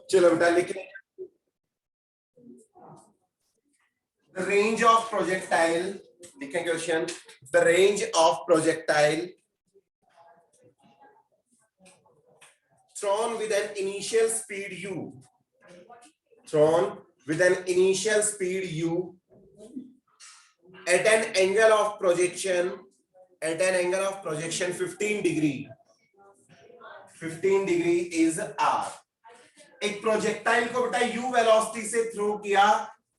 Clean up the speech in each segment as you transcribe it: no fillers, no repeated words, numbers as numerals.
चलो बेटा लिखिए, द रेंज ऑफ प्रोजेक्टाइल, लिखें question, the range of projectile thrown with an initial speed u, thrown with an initial speed u at an angle of projection, at an angle of projection 15 degree, 15 degree is r. एक projectile को बेटा u velocity से throw किया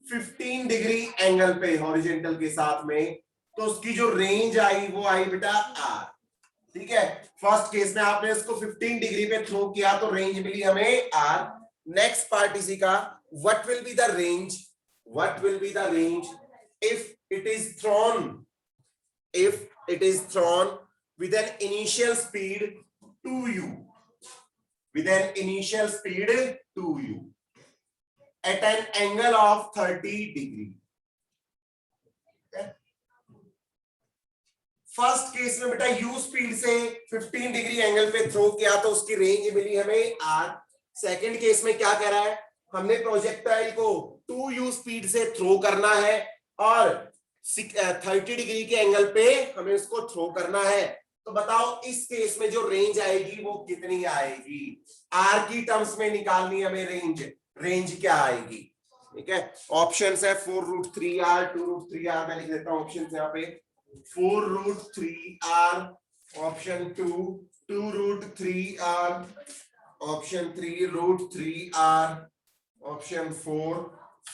15 degree angle पे horizontal के साथ में, तो उसकी जो रेंज आई वो आई बेटा r. ठीक है, फर्स्ट केस में आपने इसको 15 डिग्री पे थ्रो किया तो रेंज मिली हमें r. नेक्स्ट पार्ट इसी का, what will be the range, what will be the range if it is throne, if it is throne with an initial speed 2u, with an initial speed 2u at an angle of 30 degree. First case में बेटा u speed से 15 degree angle पे throw किया तो उसकी range मिली हमें r. Second case में क्या कह रहा है, हमने प्रोजेक्टाइल को 2u स्पीड से थ्रो करना है और 30 डिग्री के एंगल पे हमें उसको थ्रो करना है. तो बताओ इस केस में जो रेंज आएगी वो कितनी आएगी, r की टर्म्स में निकालनी हमें रेंज, रेंज क्या आएगी. ठीक है, ऑप्शंस है 4√3r, 2√3r, मैं लिख देता हूं ऑप्शंस यहाँ पे, 4√3r, option 2 2√3r, option 3√3r, option 4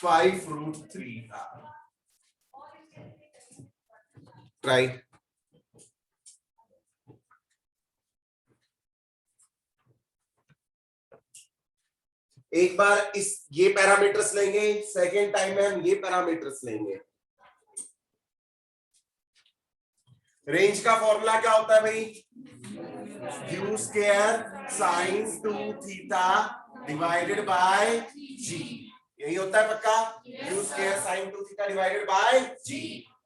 5√3r. Try. एक बार इस ये पैरामीटर्स लेंगे, सेकेंड टाइम में हम ये पैरामीटर्स लेंगे. रेंज का फॉर्मूला क्या होता है भाई, u square sine 2 theta divided by g, यही होता है पक्का, u square sine 2 theta divided by g.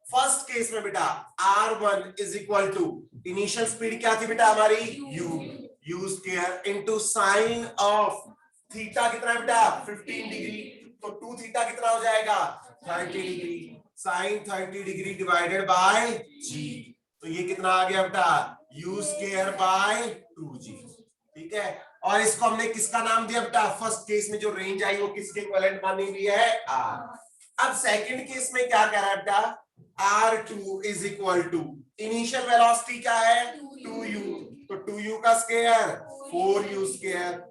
First case में बेटा r1 is equal to, initial speed क्या थी बेटा हमारी u square into sine of theta कितना है बेटा 15 डिग्री, तो 2 थीटा कितना हो जाएगा 30 degree, sine 30 degree divided by g, तो ये कितना आ गया बेटा u स्क्वायर बाय 2g. ठीक है, और इसको हमने किसका नाम दिया बेटा, फर्स्ट केस में जो रेंज आई वो किसके इक्विवेलेंट मानी हुई है r. अब सेकंड केस में क्या कह रहा है बेटा, r2 is equal to, initial velocity क्या है 2u, तो 2u का square 4u square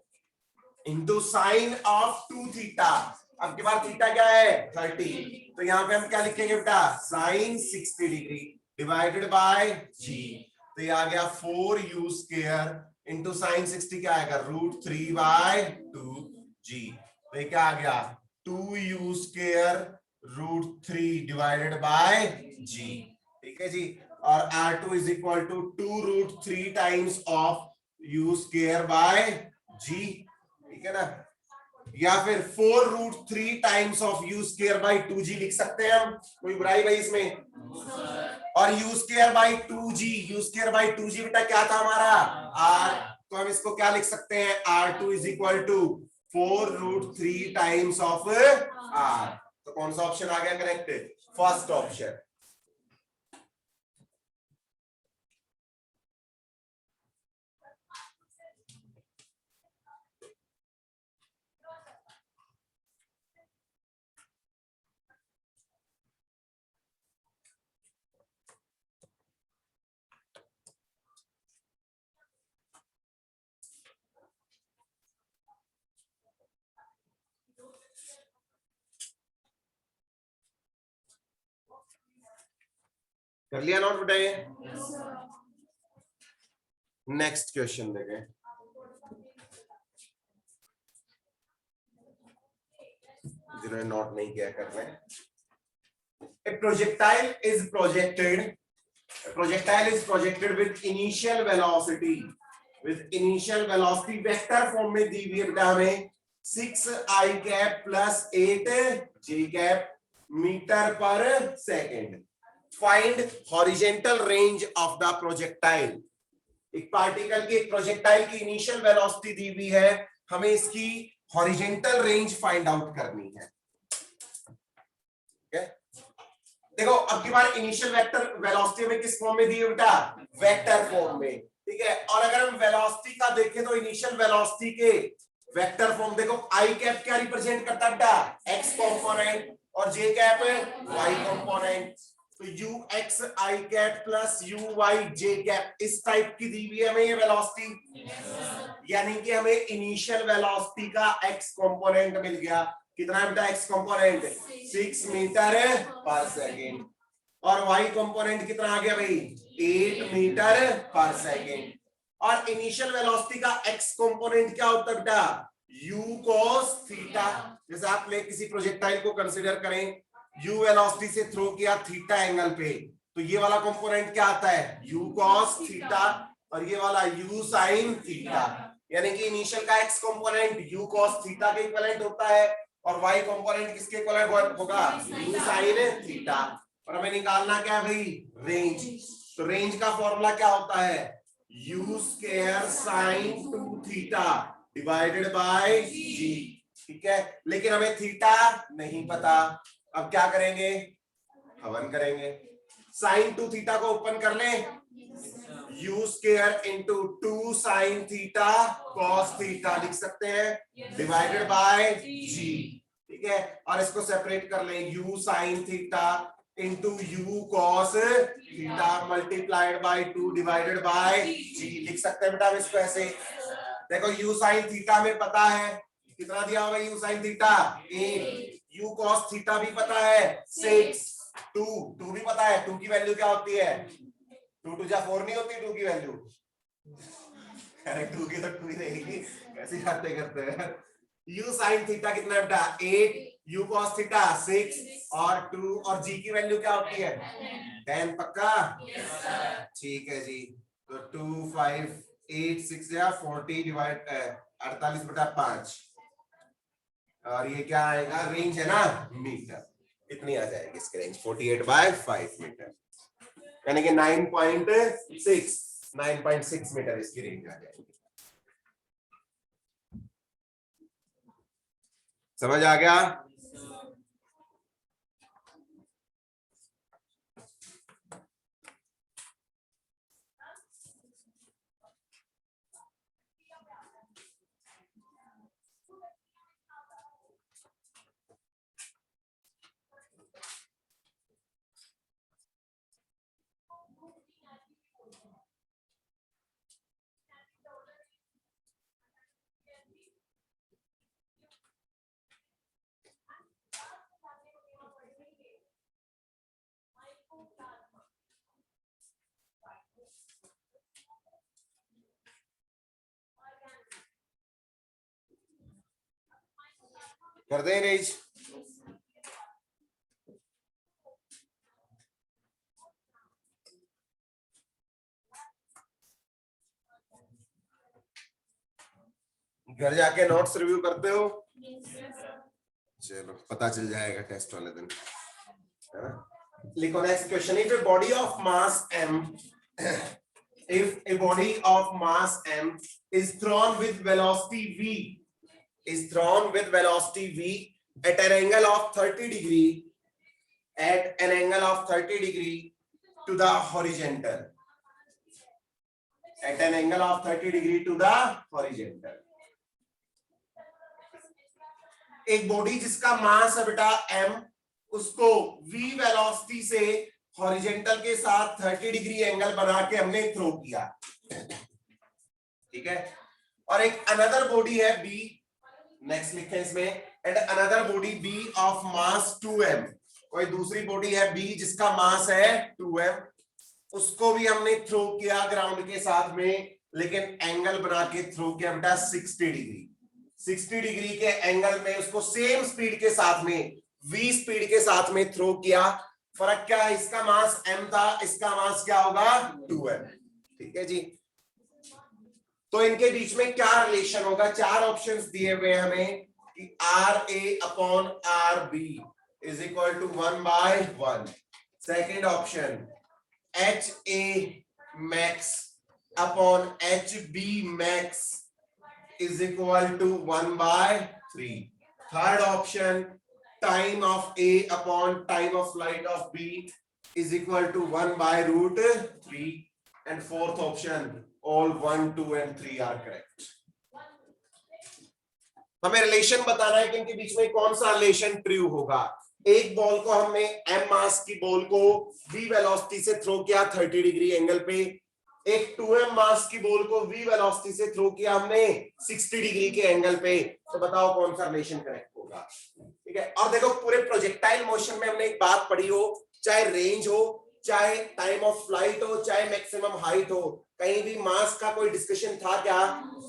into sine of 2 theta, अब के बाद थीटा क्या है 30, तो यहाँ पे हम क्या लिखेंगे बेटा sine 60 degree divided by g, तो ये आ गया 4u स्क्वायर इंटू साइन 60 क्या आएगा √3 बाय 2g, तो ये क्या आ गया 2u square √3 divided by g. ठीक है जी, और r2 is equal to 2√3 times of u square by g. ठीक है ना, या फिर 4√3 times of u square by 2g लिख सकते हैं हम, कोई बुराई भाई इसमें. और u square by 2g, u square by 2g बेटा क्या था हमारा r, तो हम इसको क्या लिख सकते हैं r2 is equal to 4√3 times of r. तो कौन सा ऑप्शन आ गया करेक्ट, फर्स्ट ऑप्शन. कर लिया नोट बताइए. नेक्स्ट क्वेश्चन देखें, जिन्होंने नोट नहीं किया कर रहे हैं. A projectile is projected, a projectile is projected with initial velocity, with initial velocity vector form में दी हुई है बेटा हमें 6i cap plus 8j cap metre पर सेकेंड. Find horizontal range of the projectile. एक पार्टिकल की, एक प्रोजेक्टाइल की इनिशियल वेलोसिटी दी हुई है, हमें इसकी हॉरिजेंटल रेंज फाइंड आउट करनी है। देखो अब की बार इनिशियल वेक्टर वेलोसिटी में किस फॉर्म में दी है बेटा? वेक्टर फॉर्म में, ठीक है। और अगर हम वेलोसिटी का देखें तो इनिशियल वेलोसिटी के वेक्टर फॉर्म देखो, आई कैप क्या रिप्रेजेंट करता है बेटा? एक्स कंपोनेंट, और जे कैप वाई कंपोनेंट। तो U X I cap plus U Y J cap, इस टाइप की दी हुई है हमें ये वेलोसिटी। यानी कि हमें इनिशियल वेलोसिटी का एक्स कंपोनेंट मिल गया। कितना बेटा एक्स कंपोनेंट? 6 मीटर पर सेकेंड। और वाई कंपोनेंट कितना आ गया भाई? 8 मीटर पर सेकेंड। और इनिशियल वेलोसिटी का एक्स कंपोनेंट क्या होता है बेटा? u cos theta. जैसे आप ले किसी प्रोजेक्टाइल को कंसीडर करें, u वेलोसिटी से थ्रो किया थीटा एंगल पे, तो ये वाला कंपोनेंट क्या आता है? u cos थीटा, और ये वाला u sin थीटा। यानी कि इनिशियल का x component u cos theta के इक्विवेलेंट होता है, और y कंपोनेंट किसके इक्विवेलेंट होगा? u sin theta. और हमें निकालना क्या है भाई? रेंज। तो रेंज का फॉर्मूला क्या होता है? u square sin 2 theta divided by g, ठीक है। लेकिन हमें थीटा नहीं पता, अब क्या करेंगे? हवन करेंगे। sin 2 थीटा को ओपन कर लें, u square into 2 sin theta cos theta लिख सकते हैं, डिवाइडेड बाय g, ठीक है। और इसको सेपरेट कर लें, u sin theta into u cos theta multiplied by 2 divided by g लिख सकते हैं बेटा इसको ऐसे। देखो u sin थीटा में पता है कितना दिया होगा? u sin theta 8, u cos theta भी पता है 6, 2 भी पता है। 2 की वैल्यू क्या होती है? 2 2 जा 4 नहीं होती 2 की वैल्यू? अरे 2 की तो 2 ही रहेगी, कैसी बातें करते हैं। u sin थीटा कितना है बेटा? 8, u cos थीटा 6 और 2, और g की वैल्यू क्या होती है? 10। पक्का? ठीक है जी। तो 2 5 8 6 या 40 डिवाइड 48/5, और ये क्या आएगा? रेंज है ना मीटर, इतनी आ जाएगी इसकी रेंज 48/5 मीटर, यानी कि 9.6 मीटर इसकी रेंज आ जाएगी। समझ आ गया? कर दें रेंज? घर जाके नोट्स रिव्यू करते हो? चलो पता चल जाएगा टेस्ट वाले दिन, है ना? लिखो next question. If a body of mass m if a body of mass m is thrown with velocity v at an angle of 30 degree to the horizontal, at an angle of 30 degree to the horizontal, एक body जिसका मास है बेटा m, उसको v velocity से horizontal के साथ 30 degree angle बना के हमने थ्रो किया, ठीक है। और एक अनदर बॉडी है b, नेक्स्ट लिखते हैं इसमें, and another body b of mass 2m, कोई दूसरी बॉडी है b जिसका मास है 2m, उसको भी हमने थ्रो किया ग्राउंड के साथ में, लेकिन एंगल बना के थ्रो किया बेटा 60 डिग्री। 60 डिग्री के एंगल में उसको सेम स्पीड के साथ में, v स्पीड के साथ में थ्रो किया। फर्क क्या है? इसका मास m था, इसका मास क्या होगा? 2m, ठीक है जी। तो इनके बीच में क्या रिलेशन होगा? 4 ऑप्शंस दिए हुए हमें कि RA/RB is equal to 1/1। Second option HA max upon HB max is equal to 1/2। 3. Third option, time of A upon time of flight of B is equal to 1 by root 3. And fourth option, all 1, 2 and 3 are correct. हमें relation बताना है कि इनके बीच में कौन सा relation true होगा। एक बॉल को हमने m मास की बॉल को v वेलोसिटी से थ्रो किया 30 डिग्री एंगल पे, एक 2m मास की बॉल को v वेलोसिटी से थ्रो किया हमने 60 डिग्री के एंगल पे, तो बताओ कौन सा रिलेशन करेक्ट होगा। ठीक है, और देखो पूरे प्रोजेक्टाइल मोशन में हमने एक बात पढ़ी हो, चाहे रेंज हो, चाहे टाइम ऑफ फ्लाइट हो, चाहे मैक्सिमम हाइट हो, कहीं भी मास का कोई डिस्कशन था क्या?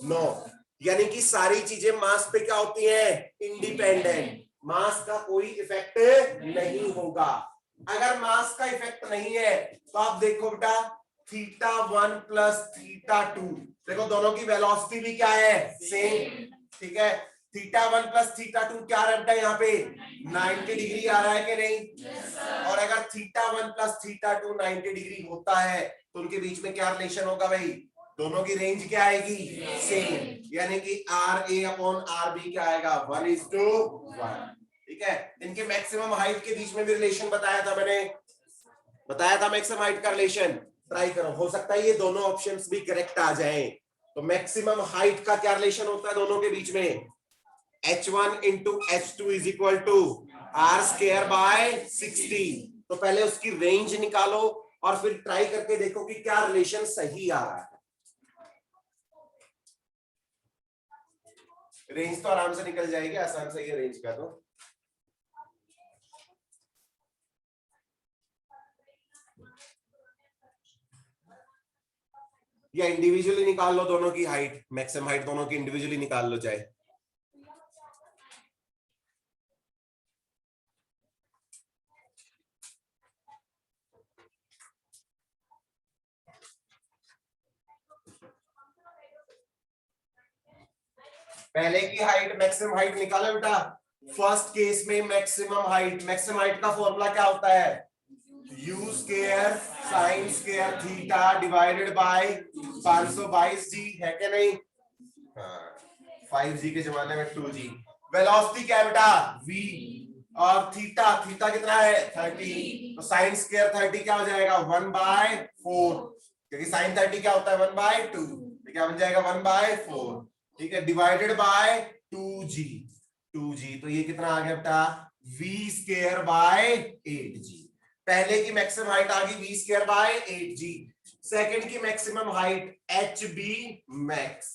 नो। यानी कि सारी चीजें मास पे क्या होती हैं? इंडिपेंडेंट। मास का कोई इफेक्ट नहीं होगा। अगर मास का इफेक्ट नहीं है तो आप देखो बेटा, θ1 प्लस θ2, देखो दोनों की वेलोसिटी भी क्या है? सेम। ठीक है, θ1 प्लस θ2 क्या है बेटा? यहाँ पे 90 डिग्री आ रहा है कि नहीं? और अगर θ1 प्लस θ2 90 डिग्री होता है तो उनके बीच में क्या रिलेशन होगा भाई? दोनों की रेंज क्या आएगी? सेम। यानी कि R A upon R B क्या आएगा? 1:1। ठीक है, इनके मैक्सिमम हाइट के बीच में भी रिलेशन बताया था मैंने, बताया था मैक्सिमम हाइट का रिलेशन। ट्राई करो, हो सकता है ये दोनों ऑप्शंस भी करेक्ट आ जाएं। तो मैक्सिमम हाइट का क्या रिलेशन होता है दोनों के बीच में? h1 into h2 is equal to R square by 60। तो पहले उसकी रेंज निकालो और फिर ट्राई करके देखो कि क्या रिलेशन सही आ रहा है। रेंज तो आराम से निकल जाएगी, आसान से ये रेंज का। तो या इंडिविजुअली निकाल लो दोनों की हाइट, मैक्सिमम हाइट दोनों की इंडिविजुअली निकाल लो चाहे। पहले की हाइट मैक्सिमम हाइट निकालो बेटा। फर्स्ट केस में मैक्सिमम हाइट का फॉर्मूला क्या होता है? u square sine square theta divided bye 522g, है क्या नहीं? हाँ, 5g के जमाने में 2g। वेलोसिटी क्या है बेटा? v। और थीटा कितना है? 30। तो साइन स्क्वायर 30 क्या हो जाएगा? 1/4, क्योंकि साइन 30 क्या होता है? 1/2। तो क्या बन जाएगा? 1/4। ठीक है, डिवाइडेड बाय 2g। तो ये कितना आ गया बेटा? v square by 8g। पहले की मैक्सिमम हाइट आ गई v square by 8g। Second की मैक्सिमम हाइट hb मैक्स।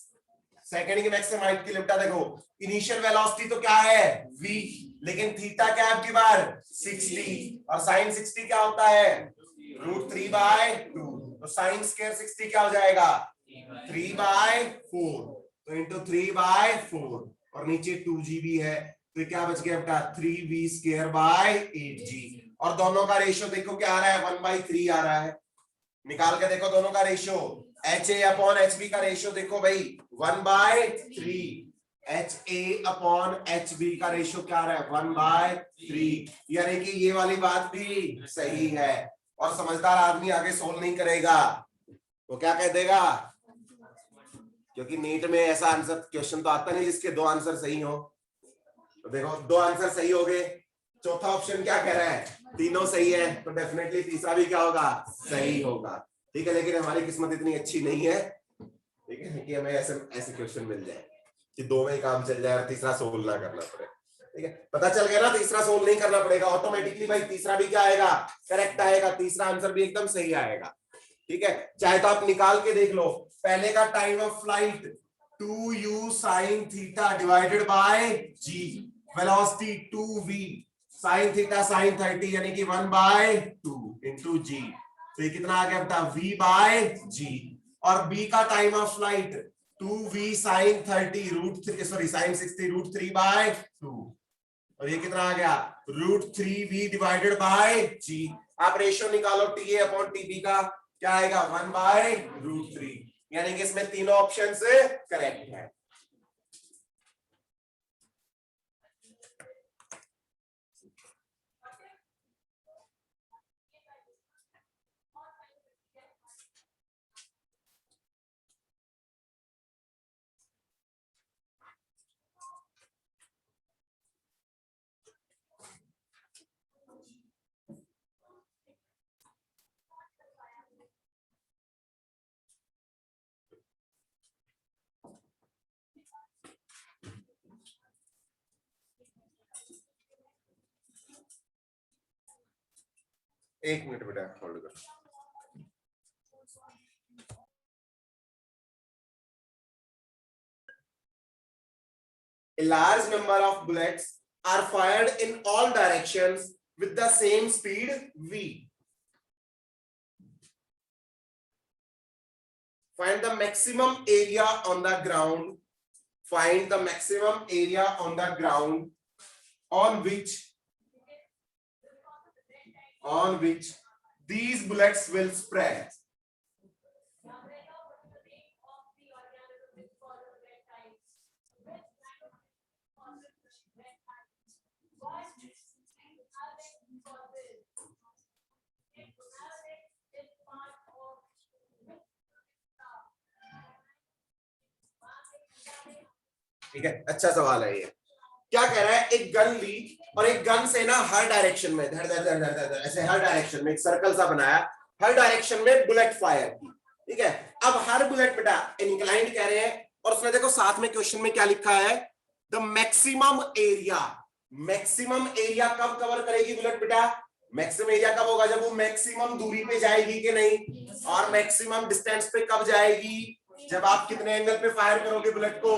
सेकंड की मैक्सिमम हाइट की लिमिट देखो, इनिशियल वेलोसिटी तो क्या है? v, लेकिन थीटा क्या है आपकी बार? 60, और साइन 60 क्या होता है? √3/2। तो साइन स्क्वायर 60 क्या हो जाएगा? 3/4। तो इंटू 3/4, और नीचे 2g भी है, तो क्या बच गया बेटा? 3v square by 8g। और दोनों का रेशियो देखो क्या आ रहा है? 1/3 आ रहा है। निकाल के देखो दोनों का रेशियो, HA अपॉन HB का रेशियो देखो भाई, 1/3। HA अपॉन HB का रेशियो क्या आ रहा है? 1/3। यानी कि ये वाली बात भी सही है। और समझदार आदमी आगे सोल्व नहीं करेगा, वो क्या कह देगा? क्योंकि नीट में ऐसा आंसर क्वेश्चन तो आता नहीं जिसके 2 आंसर सही हो। तो देखो 2 आंसर सही हो गए, चौथा ऑप्शन क्या कह रहा है? तीनों सही है, तो डेफिनेटली तीसरा भी क्या होगा? सही होगा। ठीक है, लेकिन हमारी किस्मत इतनी अच्छी नहीं है, ठीक है, कि हमें ऐसे क्वेश्चन मिल जाए कि 2 में ही काम चल जाए और तीसरा सोल्व ना करना पड़े। ठीक है, पता चल गया ना, तीसरा सोल्व नहीं करना पड़ेगा, ऑटोमेटिकली भाई तीसरा भी क्या आएगा? करेक्ट आएगा, तीसरा आंसर भी एकदम सही आएगा। ठीक है, चाहे तो आप निकाल के देख लो। पहले का time of flight 2u sin theta divided by g, velocity 2v sin theta sin 30 यानी कि 1/2 इंटू g। तो ये कितना आ गया बेटा? v/g। और b का time of flight 2v sin 30 sin 60 √3/2। और ये कितना आ गया? √3v divided by g। आप रेशियो निकालो TA अपॉन TB का, क्या आएगा? 1/√3। यानी कि इसमें तीनों ऑप्शन से करेक्ट है। एक मिनट बेटा होल्ड कर। A large number of bullets are fired in all directions with the same speed v. Find the maximum area on the ground. Find the maximum area on the ground on which these bullets will spread. ठीक है, अच्छा सवाल है ये। क्या कह रहा है, एक गन ली और एक गन से ना हर डायरेक्शन में धड़ धड़ धड़ धड़ धड़ ऐसे हर डायरेक्शन में एक सर्कल सा बनाया, हर डायरेक्शन में बुलेट फायर की। ठीक है, अब हर बुलेट बेटा इंक्लाइंड कह रहे हैं, और उसमें देखो साथ में क्वेश्चन में क्या लिखा है, the maximum area. Maximum area कब कवर करेगी बुलेट बेटा? मैक्सिमम एरिया कब होगा? जब वो मैक्सिमम दूरी पे जाएगी कि नहीं, और मैक्सिमम डिस्टेंस पे कब जाएगी? जब आप कितने एंगल पे फायर करोगे बुलेट को?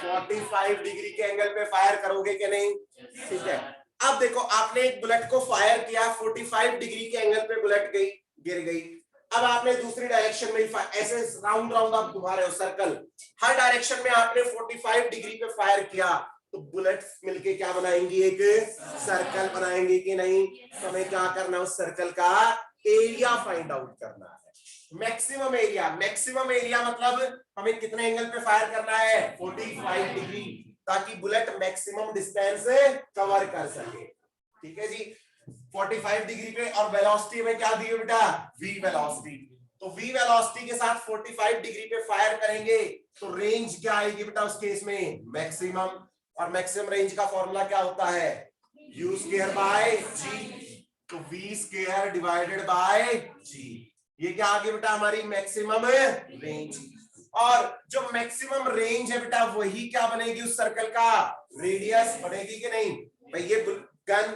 45 डिग्री के एंगल पे फायर करोगे कि नहीं? ठीक है, अब देखो आपने एक बुलेट को फायर किया, 45 डिग्री के एंगल पे बुलेट गई, गिर गई। अब आपने दूसरी डायरेक्शन में ऐसे राउंड राउंड आप घुमा रहे हो सर्कल, हर डायरेक्शन में आपने 45 डिग्री पे फायर किया, तो बुलेट्स मिलके क्या बनाएंगी? एक सर्कल बनाएंगे कि नहीं? तो हमें क्या करना है, उस सर्कल का एरिया फाइंड आउट करना है। मैक्सिमम एरिया, मैक्सिमम एरिया मतलब हमें कितने एंगल पे फायर करना है? 45 डिग्री, ताकि बुलेट मैक्सिमम डिस्टेंस कवर कर सके। ठीक है जी, 45 डिग्री पे, और वेलोसिटी में क्या दी है बेटा? v velocity. तो v वेलोसिटी के साथ 45 डिग्री पे फायर करेंगे तो रेंज क्या आएगी बेटा उस केस में? मैक्सिमम। और मैक्सिमम रेंज का फॉर्मूला क्या होता है? u square by g। तो v square divided by g, ये क्या आ गया बेटा? हमारी मैक्सिमम रेंज। और जो मैक्सिमम रेंज है बेटा वही क्या बनेगी? उस सर्कल का रेडियस बनेगी कि नहीं? भाई ये गन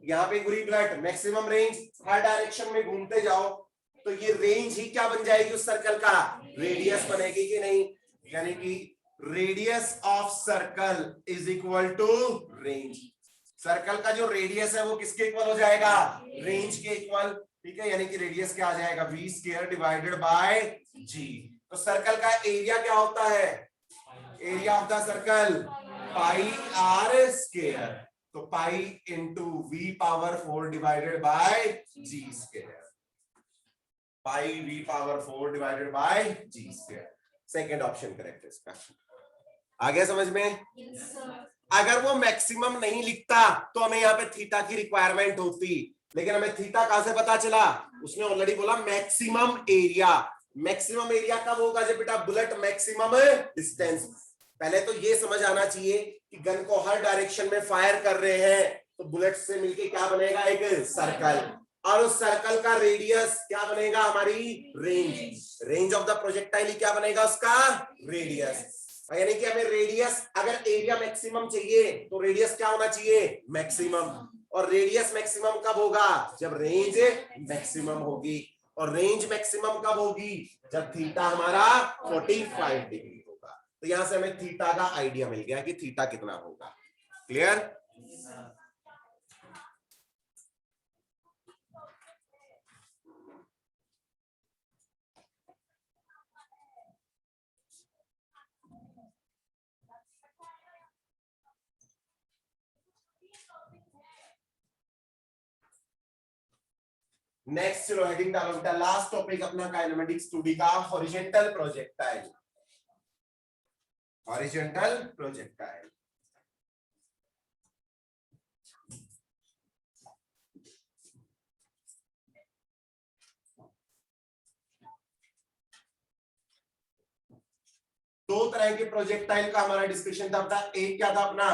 यहाँ पे गुरी बुलेट, मैक्सिमम रेंज, हर डायरेक्शन में घूमते जाओ तो ये रेंज ही क्या बन जाएगी? उस सर्कल का रेडियस बनेगी कि नहीं? यानी कि radius of circle is equal to range. Circle का जो रेडियस है वो किसके इक्वल हो जाएगा? रेंज के इक्वल। ठीक है, यानी कि रेडियस क्या आ जाएगा? v square divided by g। तो सर्कल का एरिया क्या होता है? Area of the circle pi r square. तो pi into v power 4 divided by g square. Pi v power 4 divided by g square. Second option correct है इसका। आ गया समझ में? अगर वो मैक्सिमम नहीं लिखता तो हमें यहाँ पे थीटा की रिक्वायरमेंट होती, लेकिन हमें थीटा कहां से पता चला? उसने ऑलरेडी बोला मैक्सिमम एरिया। मैक्सिमम एरिया कब होगा? जब बेटा बुलेट मैक्सिमम डिस्टेंस। पहले तो ये समझ आना चाहिए कि गन को हर डायरेक्शन में फायर कर रहे हैं तो बुलेट से मिलके क्या बनेगा? एक सर्कल, और उस सर्कल का रेडियस क्या बनेगा? हमारी range. Range of the projectile क्या बनेगा? उसका रेडियस। यानी कि हमें रेडियस, अगर एरिया मैक्सिमम चाहिए तो रेडियस क्या होना चाहिए? मैक्सिमम। और रेडियस मैक्सिमम कब होगा? जब रेंज मैक्सिमम होगी। और रेंज मैक्सिमम कब होगी? जब थीटा हमारा 45 डिग्री होगा। तो यहां से हमें थीटा का आइडिया मिल गया कि थीटा कितना होगा। क्लियर? नेक्स्ट चलो हेडिंग डालो बेटा, लास्ट टॉपिक अपना काइनेमेटिक्स 2D का, हॉरिजॉन्टल प्रोजेक्टाइल। Horizontal projectile. दो तरह के प्रोजेक्टाइल का हमारा डिस्कशन था। एक क्या था अपना?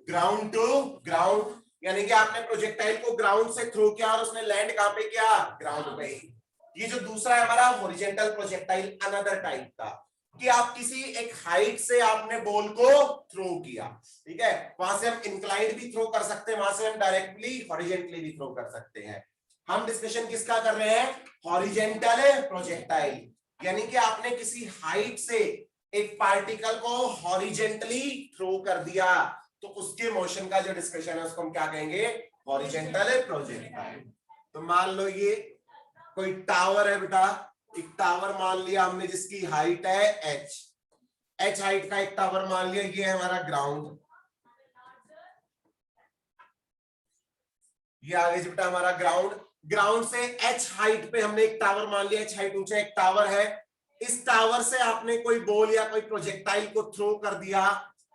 ग्राउंड टू ग्राउंड, यानी कि आपने प्रोजेक्टाइल को ग्राउंड से थ्रो किया और उसने लैंड कहां पे किया? ग्राउंड पे। ये जो दूसरा है हमारा हॉरिजॉन्टल प्रोजेक्टाइल, अनदर टाइप का, कि आप किसी एक हाइट से आपने बॉल को थ्रो किया। ठीक है, वहां से हम इंक्लाइंड भी थ्रो कर सकते हैं, वहां से हम डायरेक्टली हॉरिजॉन्टली भी थ्रो कर सकते हैं। हम डिस्कशन किसका कर रहे हैं, हॉरिजेंटल प्रोजेक्टाइल, यानी कि आपने किसी हाइट से एक पार्टिकल को हॉरिजेंटली थ्रो कर दिया तो उसके मोशन का जो डिस्कशन है उसको हम क्या कहेंगे, हॉरिजेंटल प्रोजेक्टाइल। तो मान लो ये कोई टावर है बेटा, एक टावर मान लिया हमने जिसकी हाइट है h हाइट का एक टावर मान लिया, ये है हमारा ग्राउंड, ये आगे बेटा हमारा ग्राउंड से h हाइट पे हमने एक टावर मान लिया, h हाइट ऊंचा एक टावर है, इस टावर से आपने कोई बॉल या कोई प्रोजेक्टाइल को थ्रो कर दिया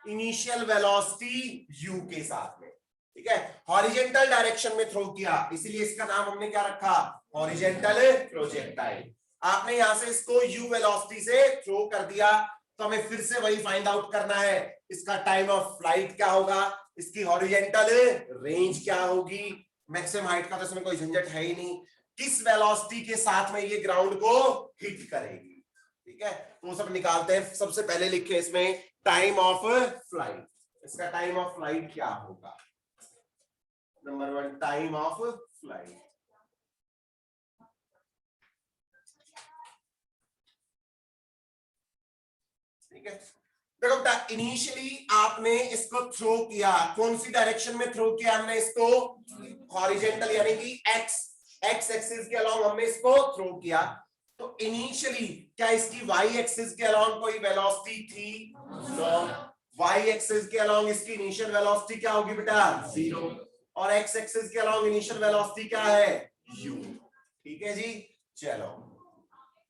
इनिशियल वेलोसिटी u के साथ में, ठीक है, हॉरिजेंटल डायरेक्शन में थ्रो किया, इसीलिए इसका नाम हमने क्या रखा, हॉरिजेंटल प्रोजेक्टाइल। आपने यहां से इसको u वेलोसिटी से थ्रो कर दिया तो हमें फिर से वही फाइंड आउट करना है, इसका टाइम ऑफ फ्लाइट क्या होगा, इसकी हॉरिजेंटल रेंज क्या होगी, मैक्सिमम हाइट का तो इसमें कोई झंझट है ही नहीं, किस वेलोसिटी के साथ में ये ग्राउंड को हिट करेगी, ठीक है, तो वो सब निकालते हैं। सबसे पहले लिखे इसमें टाइम ऑफ फ्लाइट, इसका टाइम ऑफ फ्लाइट क्या होगा, नंबर 1 टाइम ऑफ फ्लाइट, ठीक है। देखो इनिशियली आपने इसको थ्रो किया, कौन सी डायरेक्शन में थ्रो किया हमने इसको, हॉरिजेंटल, यानी कि एक्स एक्सिस के अलोंग हमने इसको थ्रो किया, तो इनिशियली क्या इसकी वाई एक्सिस के अलोंग कोई वेलोसिटी थी, वाई एक्सिस के अलोंग इसकी इनिशियल वेलोसिटी क्या होगी बेटा, 0, और एक्स एक्सिस के अलोंग इनिशियल वेलोसिटी क्या है, u, ठीक है जी। चलो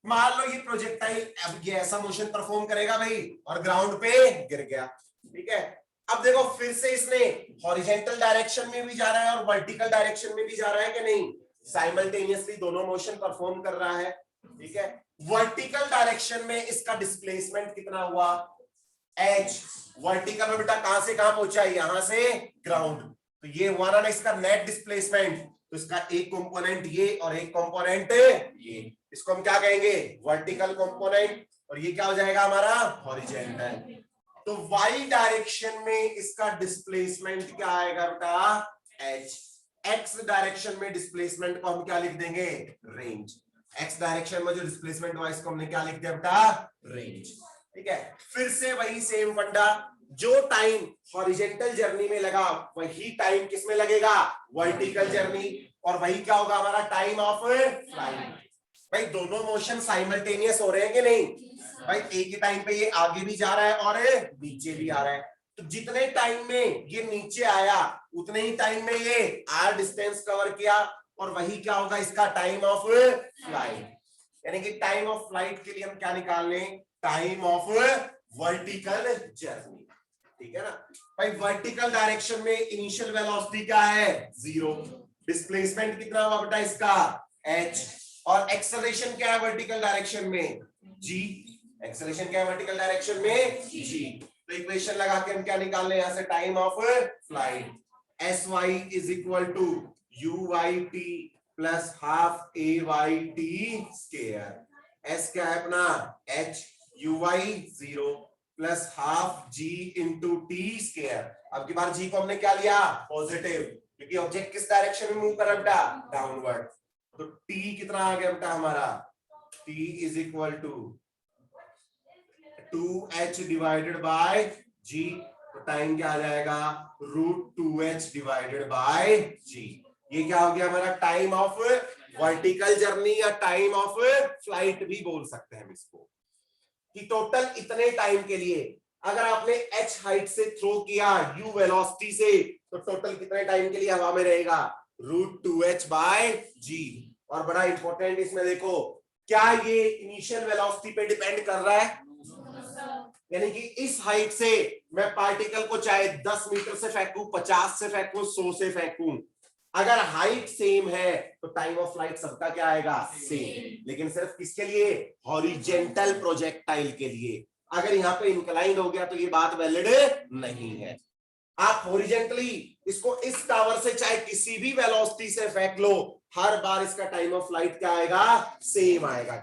मान लो ये प्रोजेक्टाइल अब ये ऐसा मोशन परफॉर्म करेगा भाई और ग्राउंड पे गिर गया, ठीक है, अब देखो फिर से इसने हॉरिजेंटल डायरेक्शन में भी जा रहा है और वर्टिकल डायरेक्शन में भी जा रहा है कि नहीं, साइमल्टेनियसली दोनों मोशन परफॉर्म कर रहा है, ठीक है। वर्टिकल डायरेक्शन में इसका डिस्प्लेसमेंट कितना हुआ, h, वर्टिकल में बेटा कहां से कहां पहुंचा, यहां से ग्राउंड, तो ये हुआ ना इसका नेट डिस्प्लेसमेंट, तो इसका एक कंपोनेंट ये और एक कंपोनेंट ये, इसको हम क्या कहेंगे, वर्टिकल कंपोनेंट, और ये क्या हो जाएगा हमारा हॉरिजेंटल। तो y डायरेक्शन में इसका डिस्प्लेसमेंट क्या आएगा बेटा, h, x डायरेक्शन में डिस्प्लेसमेंट को हम क्या लिख देंगे, रेंज, x डायरेक्शन में जो डिस्प्लेसमेंट हुआ इसको हमने क्या लिख दिया बेटा, रेंज, ठीक है। फिर से वही सेम फंडा, जो टाइम हॉरिजेंटल जर्नी में लगा वही टाइम किस में लगेगा, वर्टिकल जर्नी, और वही क्या होगा हमारा टाइम ऑफ फ्लाइट। भाई दोनों मोशन साइमल्टेनियस हो रहे हैं कि नहीं, भाई एक ही टाइम पे ये आगे भी जा रहा है और नीचे भी आ रहा है, तो जितने टाइम में ये नीचे आया उतने ही टाइम में ये r डिस्टेंस कवर किया, और वही क्या होगा इसका टाइम ऑफ फ्लाइट, यानी कि टाइम ऑफ फ्लाइट के लिए हम क्या निकाल लें, टाइम ऑफ वर्टिकल जर्नी, ठीक है ना। भाई वर्टिकल डायरेक्शन में इनिशियल वेलोसिटी क्या है, 0, डिस्प्लेसमेंट कितना हुआ बेटा इसका, h, और एक्सेलरेशन क्या है वर्टिकल डायरेक्शन में, g, एक्सेलरेशन क्या है वर्टिकल डायरेक्शन में, g, तो इक्वेशन लगा के हम क्या निकाल लें यहां से, time of flight, sy is equal to uyt plus half ayt square, s क्या है अपना h, uy 0 plus half g into T square, अब की बार g को हमने क्या लिया, पॉजिटिव, क्योंकि ऑब्जेक्ट किस डायरेक्शन में मूव कर रहा है बेटा, डाउनवर्ड, तो t कितना आ गया बेटा हमारा, t is equal to 2h divided by g, तो टाइम क्या आ जाएगा, √2h डिवाइडेड बाय g, ये क्या हो गया हमारा टाइम ऑफ वर्टिकल जर्नी या टाइम ऑफ फ्लाइट भी बोल सकते हैं हम इसको, कि टोटल इतने टाइम के लिए अगर आपने h हाइट से थ्रो किया u वेलोसिटी से, तो टोटल कितने टाइम के लिए हवा में रहेगा, √2h बाय g, और बड़ा इंपॉर्टेंट इसमें देखो क्या ये इनिशियल वेलोसिटी पे डिपेंड कर रहा है, यानी कि इस हाइट से मैं पार्टिकल को चाहे 10 मीटर से फेंकूं, 50 से फेंकूं, 100 से फेंकूं, अगर हाइट सेम है तो टाइम ऑफ फ्लाइट सबका क्या आएगा, सेम, लेकिन सिर्फ किसके लिए, हॉरिजेंटल प्रोजेक्टाइल के लिए, अगर यहाँ पे इंक्लाइंड हो गया तो ये बात वैलिड नहीं है। आप हॉरिजेंटली इसको इस टावर से चाहे किसी भी वेलोसिटी से फेंक लो, हर बार इसका टाइम ऑफ फ्लाइट क्या आएगा, सेम आएगा,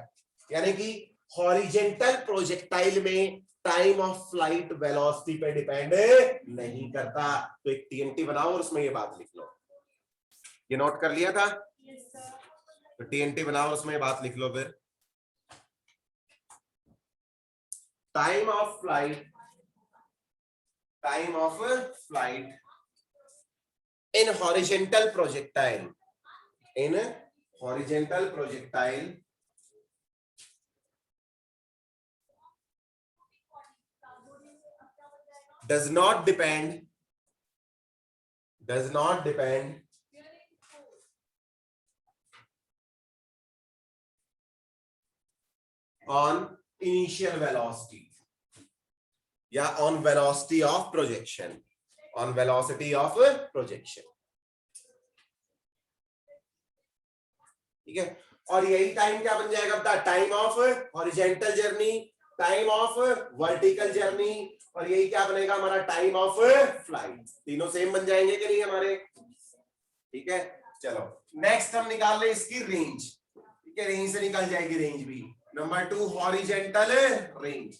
यानी कि हॉरिजेंटल प्रोजेक्टाइल में टाइम ऑफ फ्लाइट वेलोसिटी पे डिपेंड नहीं करता। तो एक टीएनटी बनाओ और उसमें ये बात लिख लो, ये नोट कर लिया था? तो टीएनटी बनाओ, उसमें बात लिख लो फिर। Time of flight in horizontal projectile does not depend on initial velocity या on velocity of projection, ठीक है। और यही टाइम क्या बन जाएगा बता, time of horizontal journey, time of vertical journey, और यही क्या बनेगा हमारा, टाइम ऑफ फ्लाइट। तीनों सेम बन जाएंगे कि नहीं हमारे? ठीक है, चलो नेक्स्ट हम निकाल ले इसकी रेंज। ठीक है, रेंज से निकल जाएगी रेंज भी। नंबर 2 हॉरिजॉन्टल रेंज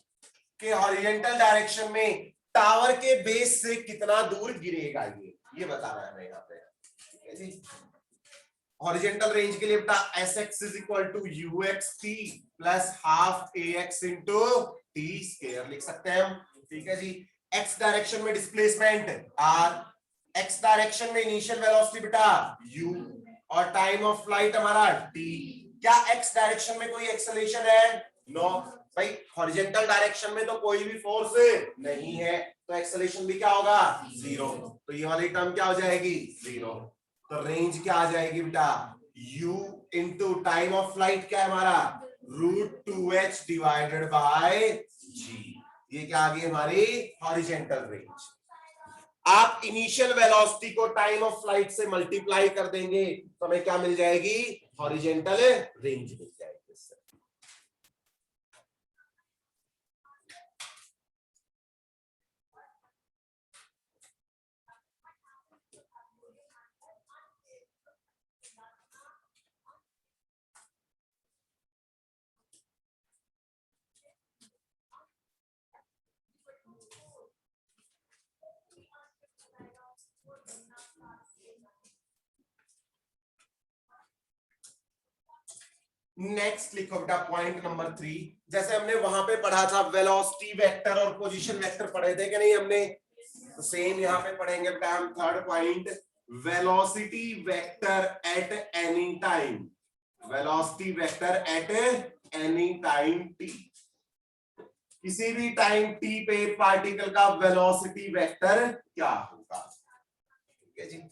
के हॉरिजॉन्टल डायरेक्शन में टावर के बेस से कितना दूर गिरेगा, ये बताना है हमें यहाँ पे। ठीक है जी, हॉरिजॉन्टल रेंज के लिए बेटा Sx is equal to UXT plus half AX into T square लिख सकते हैं हम। ठीक है जी, x डायरेक्शन में डिस्प्लेसमेंट r, x डायरेक्शन में इनिशियल वेलोसिटी बेटा u, और टाइम ऑफ फ्लाइट हमारा t। क्या x डायरेक्शन में कोई एक्सेलरेशन है? नो भाई, हॉरिजॉन्टल डायरेक्शन में तो कोई भी फोर्स नहीं है, तो एक्सेलरेशन भी क्या होगा, जीरो। तो ये वाली टर्म क्या हो जाएगी, जीरो। तो रेंज क्या आ जाएगी बेटा, u into time of flight क्या है हमारा, √2h डिवाइडेड बाय g। ये क्या आ गई हमारी हॉरिजॉन्टल रेंज। आप इनिशियल वेलोसिटी को टाइम ऑफ फ्लाइट से मल्टीप्लाई कर देंगे तो हमें क्या मिल जाएगी, हॉरिजॉन्टल रेंज मिल जाएगी। नेक्स्ट लिखो बेटा पॉइंट नंबर 3। जैसे हमने वहां पे पढ़ा था वेलोसिटी वेक्टर और पोजीशन वेक्टर पढ़े थे कि नहीं हमने, तो सेम यहाँ पे पढ़ेंगे बेटा हम third point, velocity vector at any time, velocity vector at any time t। किसी भी टाइम t पे पार्टिकल का वेलोसिटी वेक्टर क्या होगा। ठीक है जी,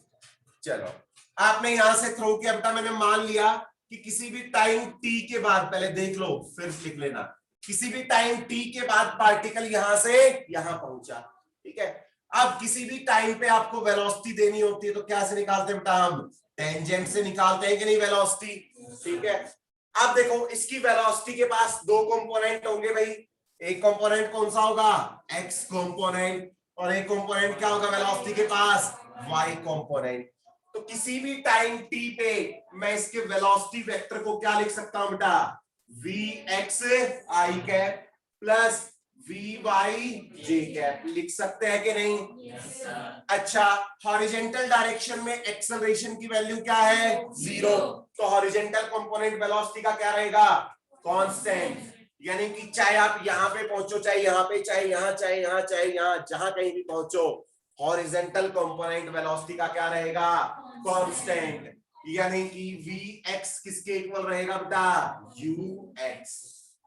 चलो आपने यहां से थ्रो किया बेटा, मैंने मान लिया कि किसी भी टाइम t के बाद, पहले देख लो फिर लिख लेना, किसी भी टाइम t के बाद पार्टिकल यहां से यहां पहुंचा। ठीक है, अब किसी भी टाइम पे आपको वेलोसिटी देनी होती है तो क्या से निकालते हैं बेटा, हम टेंजेंट से निकालते हैं कि नहीं वेलोसिटी। ठीक है, अब देखो इसकी वेलोसिटी के पास दो कंपोनेंट होंगे भाई, एक कंपोनेंट कौन सा होगा, x कंपोनेंट, और एक कंपोनेंट क्या होगा वेलोसिटी के पास, y कंपोनेंट। तो किसी भी टाइम t पे मैं इसके वेलोसिटी वेक्टर को क्या लिख सकता हूं बेटा, vx i cap plus vy j cap लिख सकते हैं कि नहीं? yes, अच्छा, हॉरिजॉन्टल डायरेक्शन में एक्सेलरेशन की वैल्यू क्या है, 0। तो हॉरिजॉन्टल कंपोनेंट वेलोसिटी का क्या रहेगा, कांस्टेंट। यानी कि चाहे आप यहां पे पहुंचो, चाहे यहां पे, चाहे यहां, चाहे यहां, चाहे यहां, जहां कहीं भी पहुंचो, हॉरिजॉन्टल कंपोनेंट वेलोसिटी का क्या रहेगा, कांस्टेंट। यानी कि vx किसके इक्वल रहेगा बेटा, ux,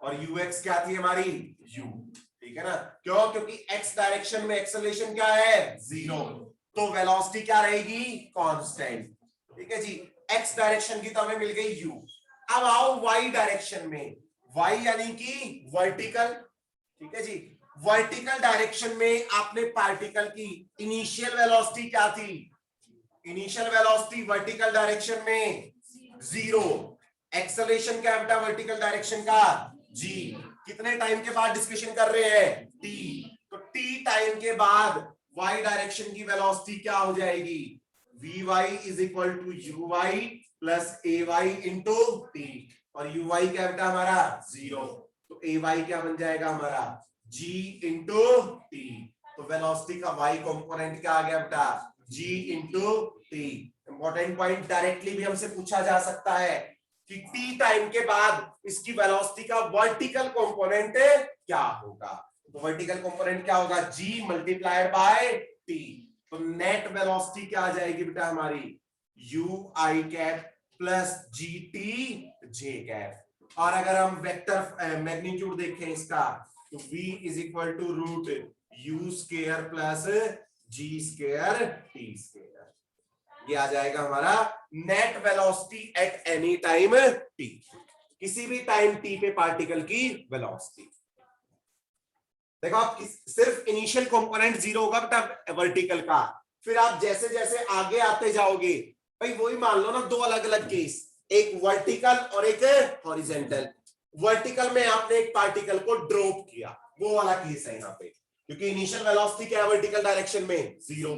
और ux क्या थी हमारी, u। ठीक है ना, क्यों, क्योंकि x डायरेक्शन में एक्सेलरेशन क्या है, 0, तो वेलोसिटी क्या रहेगी, कांस्टेंट। ठीक है जी, x डायरेक्शन की तो हमें मिल गई u। अब आओ y डायरेक्शन में, y यानी कि वर्टिकल। ठीक है जी, वर्टिकल डायरेक्शन में आपने पार्टिकल की इनिशियल वेलोसिटी क्या थी, इनिशियल वेलोसिटी वर्टिकल डायरेक्शन में 0, एक्सेलरेशन क्या बेटा वर्टिकल डायरेक्शन का, g। कितने टाइम के बाद डिस्कशन कर रहे हैं, t। तो t टाइम के बाद y डायरेक्शन की वेलोसिटी क्या हो जाएगी, vy is equal to uy plus ay into t, और uy क्या बेटा हमारा 0, तो ay क्या बन जाएगा हमारा g इंटू t। तो वेलोसिटी का y कंपोनेंट क्या आ गया बेटा, g into t। Important point directly भी हमसे पूछा जा सकता है कि टी टाइम के बाद इसकी वेलोसिटी का वर्टिकल कंपोनेंट क्या होगा। तो वर्टिकल कंपोनेंट क्या होगा, जी मल्टीप्लाइड बाय टी। तो नेट वेलोसिटी क्या आ जाएगी बेटा हमारी, U I cap plus G T J cap. और अगर हम वेक्टर मैग्नीट्यूड देखें इसका, तो v is equal to root U square plus G square T square. ये आ जाएगा हमारा net velocity at any time t, किसी भी टाइम t पे पार्टिकल की वेलोसिटी। देखो आप सिर्फ इनिशियल कंपोनेंट जीरो होगा बेटा वर्टिकल का, फिर आप जैसे जैसे आगे आते जाओगे, भाई वही मान लो ना दो अलग अलग केस, एक वर्टिकल और एक हॉरिजेंटल। वर्टिकल में आपने एक पार्टिकल को ड्रॉप किया, वो वाला केस है यहाँ पे, क्योंकि इनिशियल वेलोसिटी क्या है वर्टिकल डायरेक्शन में, जीरो।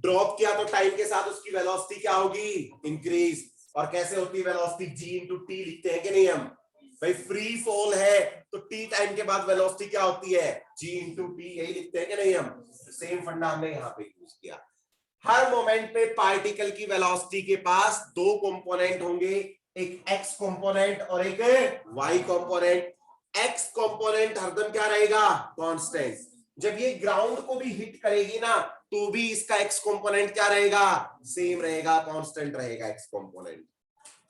ड्रॉप किया तो टाइम के साथ उसकी वेलोसिटी क्या होगी, इंक्रीज। और कैसे होती है वेलोसिटी, जी इंटू टी लिखते हैं कि नहीं हम, भाई फ्री फॉल है तो टी टाइम के बाद वेलोसिटी क्या होती है, जी इंटू टी, यही लिखते हैं कि नहीं हम। सेम फंडा हमने यहाँ पे यूज किया। हर मोमेंट पे पार्टिकल की वेलोसिटी के पास दो कंपोनेंट होंगे, एक एक्स कंपोनेंट और एक वाई कंपोनेंट। एक्स कंपोनेंट हरदम क्या रहेगा, कांस्टेंट। जब ये ग्राउंड को भी हिट करेगी ना, तो भी इसका एक्स कंपोनेंट क्या रहेगा, सेम रहेगा, कांस्टेंट रहेगा एक्स कंपोनेंट।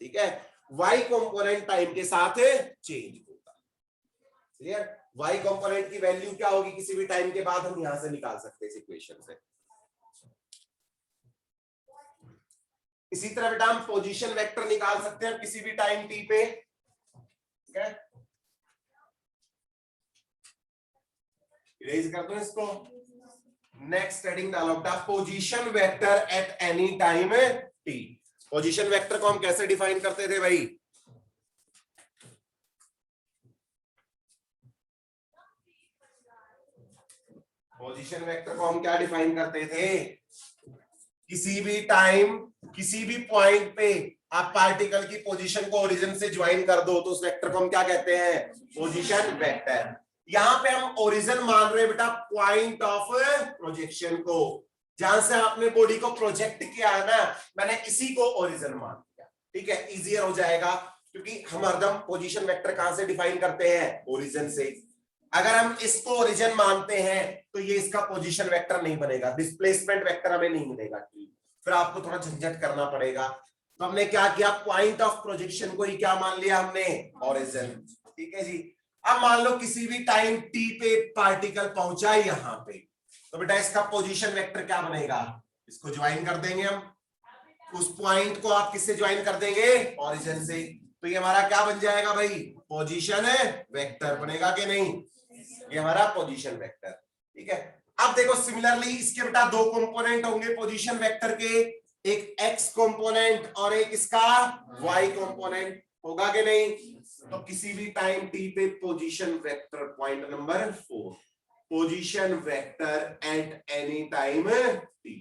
ठीक है, वाई कंपोनेंट टाइम के साथ चेंज होगा। क्लियर, वाई कंपोनेंट की वैल्यू क्या होगी किसी भी टाइम के बाद, हम यहां से निकाल सकते हैं इस इक्वेशन से। इसी तरह बेटा हम पोजीशन वेक्टर निकाल सकते हैं किसी भी टाइम टी पे। ठीक है, इरेज कर दो इसको। नेक्स्ट हेडिंग डालो बेटा, position vector at any time T. Position vector को हम कैसे डिफाइन करते थे भाई, पोजीशन वेक्टर को हम क्या डिफाइन करते थे, किसी भी टाइम किसी भी पॉइंट पे आप पार्टिकल की पोजीशन को ओरिजिन से ज्वाइन कर दो तो उस वेक्टर को हम क्या कहते हैं, पोजीशन वेक्टर। यहां पे हम ओरिजिन मान रहे हैं बेटा पॉइंट ऑफ प्रोजेक्शन को, जहां से आपने बॉडी को प्रोजेक्ट किया है ना, मैंने इसी को ओरिजिन मान लिया। ठीक है, इजियर हो जाएगा, क्योंकि हम हरदम पोजीशन वेक्टर कहां से डिफाइन करते हैं, ओरिजिन से। अगर हम इसको ओरिजिन मानते हैं तो ये इसका पोजीशन वेक्टर नहीं बनेगा, डिस्प्लेसमेंट वेक्टर हमें नहीं मिलेगा, फिर आपको थोड़ा झंझट करना पड़ेगा। तो हमने क्या किया, पॉइंट ऑफ प्रोजेक्शन को ही क्या मान लिया हमने, ओरिजिन। ठीक है जी। अब मान लो किसी भी टाइम टी पे पार्टिकल पहुंचा यहां पे, तो बेटा इसका पोजीशन वेक्टर क्या बनेगा, इसको ज्वाइन कर देंगे हम, उस पॉइंट को आप किससे ज्वाइन कर देंगे, ओरिजिन से। तो ये हमारा क्या बन जाएगा भाई, पोजीशन वेक्टर बनेगा कि नहीं, ये हमारा पोजीशन वेक्टर। ठीक है, अब देखो सिमिलरली इसके बेटा दो कंपोनेंट होंगे पोजीशन वेक्टर के, एक एक्स कंपोनेंट और एक इसका वाई कंपोनेंट, होगा कि नहीं। तो किसी भी टाइम टी पे position vector, point number 4, position vector at any time T,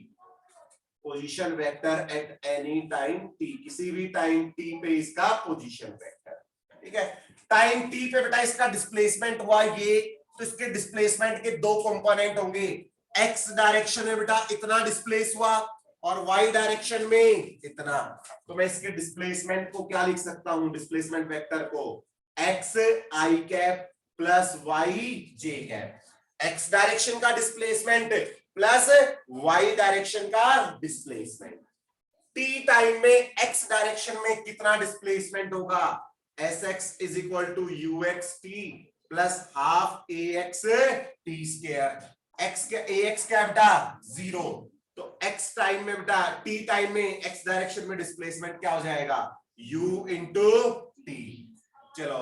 position vector at any time T, किसी भी टाइम टी पे इसका पोजीशन वेक्टर। ठीक है, टाइम टी पे बेटा इसका डिस्प्लेसमेंट हुआ ये, तो इसके डिस्प्लेसमेंट के दो कंपोनेंट होंगे, एक्स डायरेक्शन में बेटा इतना डिस्प्लेस हुआ और वाई डायरेक्शन में इतना। तो मैं इसके डिस्प्लेसमेंट को क्या लिख सकता हूं, डिस्प्लेसमेंट वेक्टर को X I cap plus Y J cap. X direction का डिस्प्लेसमेंट प्लस वाई डायरेक्शन का डिस्प्लेसमेंट। टी टाइम में एक्स डायरेक्शन में कितना डिस्प्लेसमेंट होगा, S X is equal to U X T plus half A X T square. X के A x क्या बेटा, zero. तो एक्स टाइम में बेटा, टी टाइम में एक्स डायरेक्शन में डिस्प्लेसमेंट क्या हो जाएगा, u इंटू टी। चलो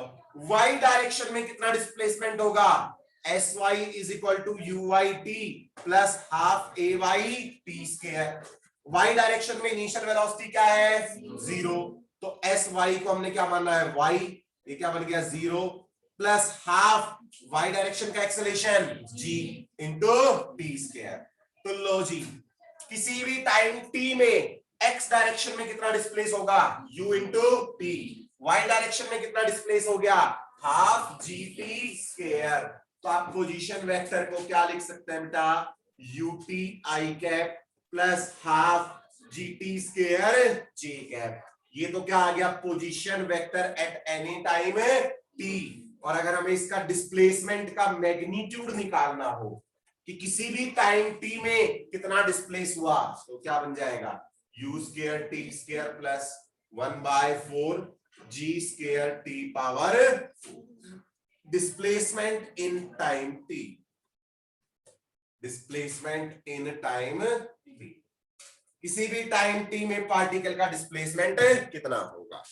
y डायरेक्शन में कितना डिस्प्लेसमेंट होगा, S Y is equal to U Y T plus half A Y T square. y direction में इनिशियल वेलोसिटी क्या है, जीरो। तो एस वाई को हमने क्या मानना है, y, ये क्या बन गया, zero plus half y direction का acceleration g into T square. तो लो जी, किसी भी टाइम t में x डायरेक्शन में कितना डिस्प्लेस होगा, u into t, y direction में कितना डिस्प्लेस हो गया, हाफ जी टी स्क्वायर। तो आप पोजीशन वेक्टर को क्या लिख सकते हैं बेटा, ut i cap plus half GT square J cap. ये तो क्या आ गया, position vector at any time t। और अगर हमें इसका डिस्प्लेसमेंट का मैग्नीट्यूड निकालना हो कि किसी भी टाइम t में कितना डिस्प्लेस हुआ, तो क्या बन जाएगा, u square t square plus 1/4 g square t power. Displacement in time t, displacement in time t, किसी भी टाइम t में पार्टिकल का डिस्प्लेसमेंट कितना होगा।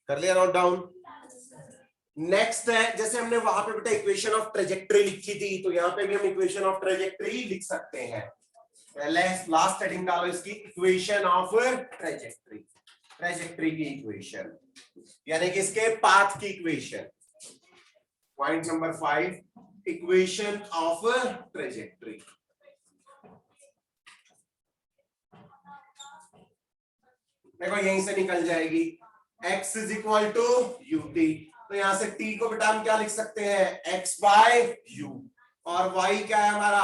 कर लिया नोट डाउन। नेक्स्ट है, जैसे हमने वहां पे बेटा इक्वेशन ऑफ ट्रेजेक्टरी लिखी थी, तो यहाँ पे भी हम इक्वेशन ऑफ ट्रेजेक्टरी लिख सकते हैं। पहले लास्ट हेडिंग डालो इसकी, इक्वेशन ऑफ ट्रेजेक्टरी, ट्रेजेक्टरी की इक्वेशन, यानी कि इसके पाथ की equation. Point number 5, equation of trajectory. देखो यहीं से निकल जाएगी, x is equal to ut, तो यहां से t को बेटा हम क्या लिख सकते हैं, x बाय u, और y क्या है हमारा,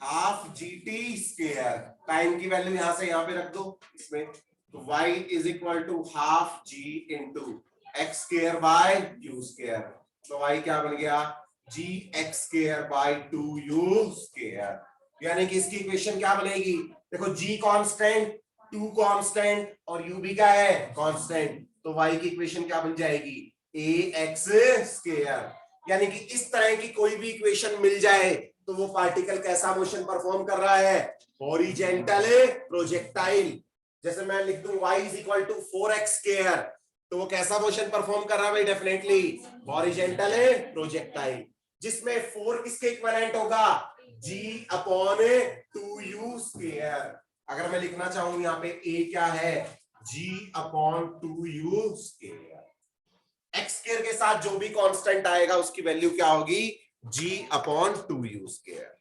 हाफ gt स्क्वायर। टाइम की वैल्यू यहां से यहां पे रख दो इसमें, तो y इज इक्वल टू half g into X square by u square. तो y क्या बन गया, g x square by 2u square. यानी कि इसकी इक्वेशन क्या बनेगी, देखो g कांस्टेंट, 2 कांस्टेंट और u भी क्या है, कांस्टेंट, तो y की इक्वेशन क्या बन जाएगी, ax स्क्वायर। यानी कि इस तरह की कोई भी इक्वेशन मिल जाए तो वो पार्टिकल कैसा मोशन परफॉर्म कर रहा है, हॉरिजेंटल प्रोजेक्टाइल। जैसे मैं लिख दूं y is equal to 4x square, तो वो कैसा मोशन परफॉर्म कर रहा है भाई, डेफिनेटली हॉरिजेंटल प्रोजेक्टाइल, जिसमें 4 किसके इक्विवेलेंट होगा, g अपॉन 2u स्क्वायर। अगर मैं लिखना चाहूं यहाँ पे a क्या है, g upon 2u square. X square के साथ जो भी कांस्टेंट आएगा उसकी वैल्यू क्या होगी, g अपॉन 2u स्क्वायर।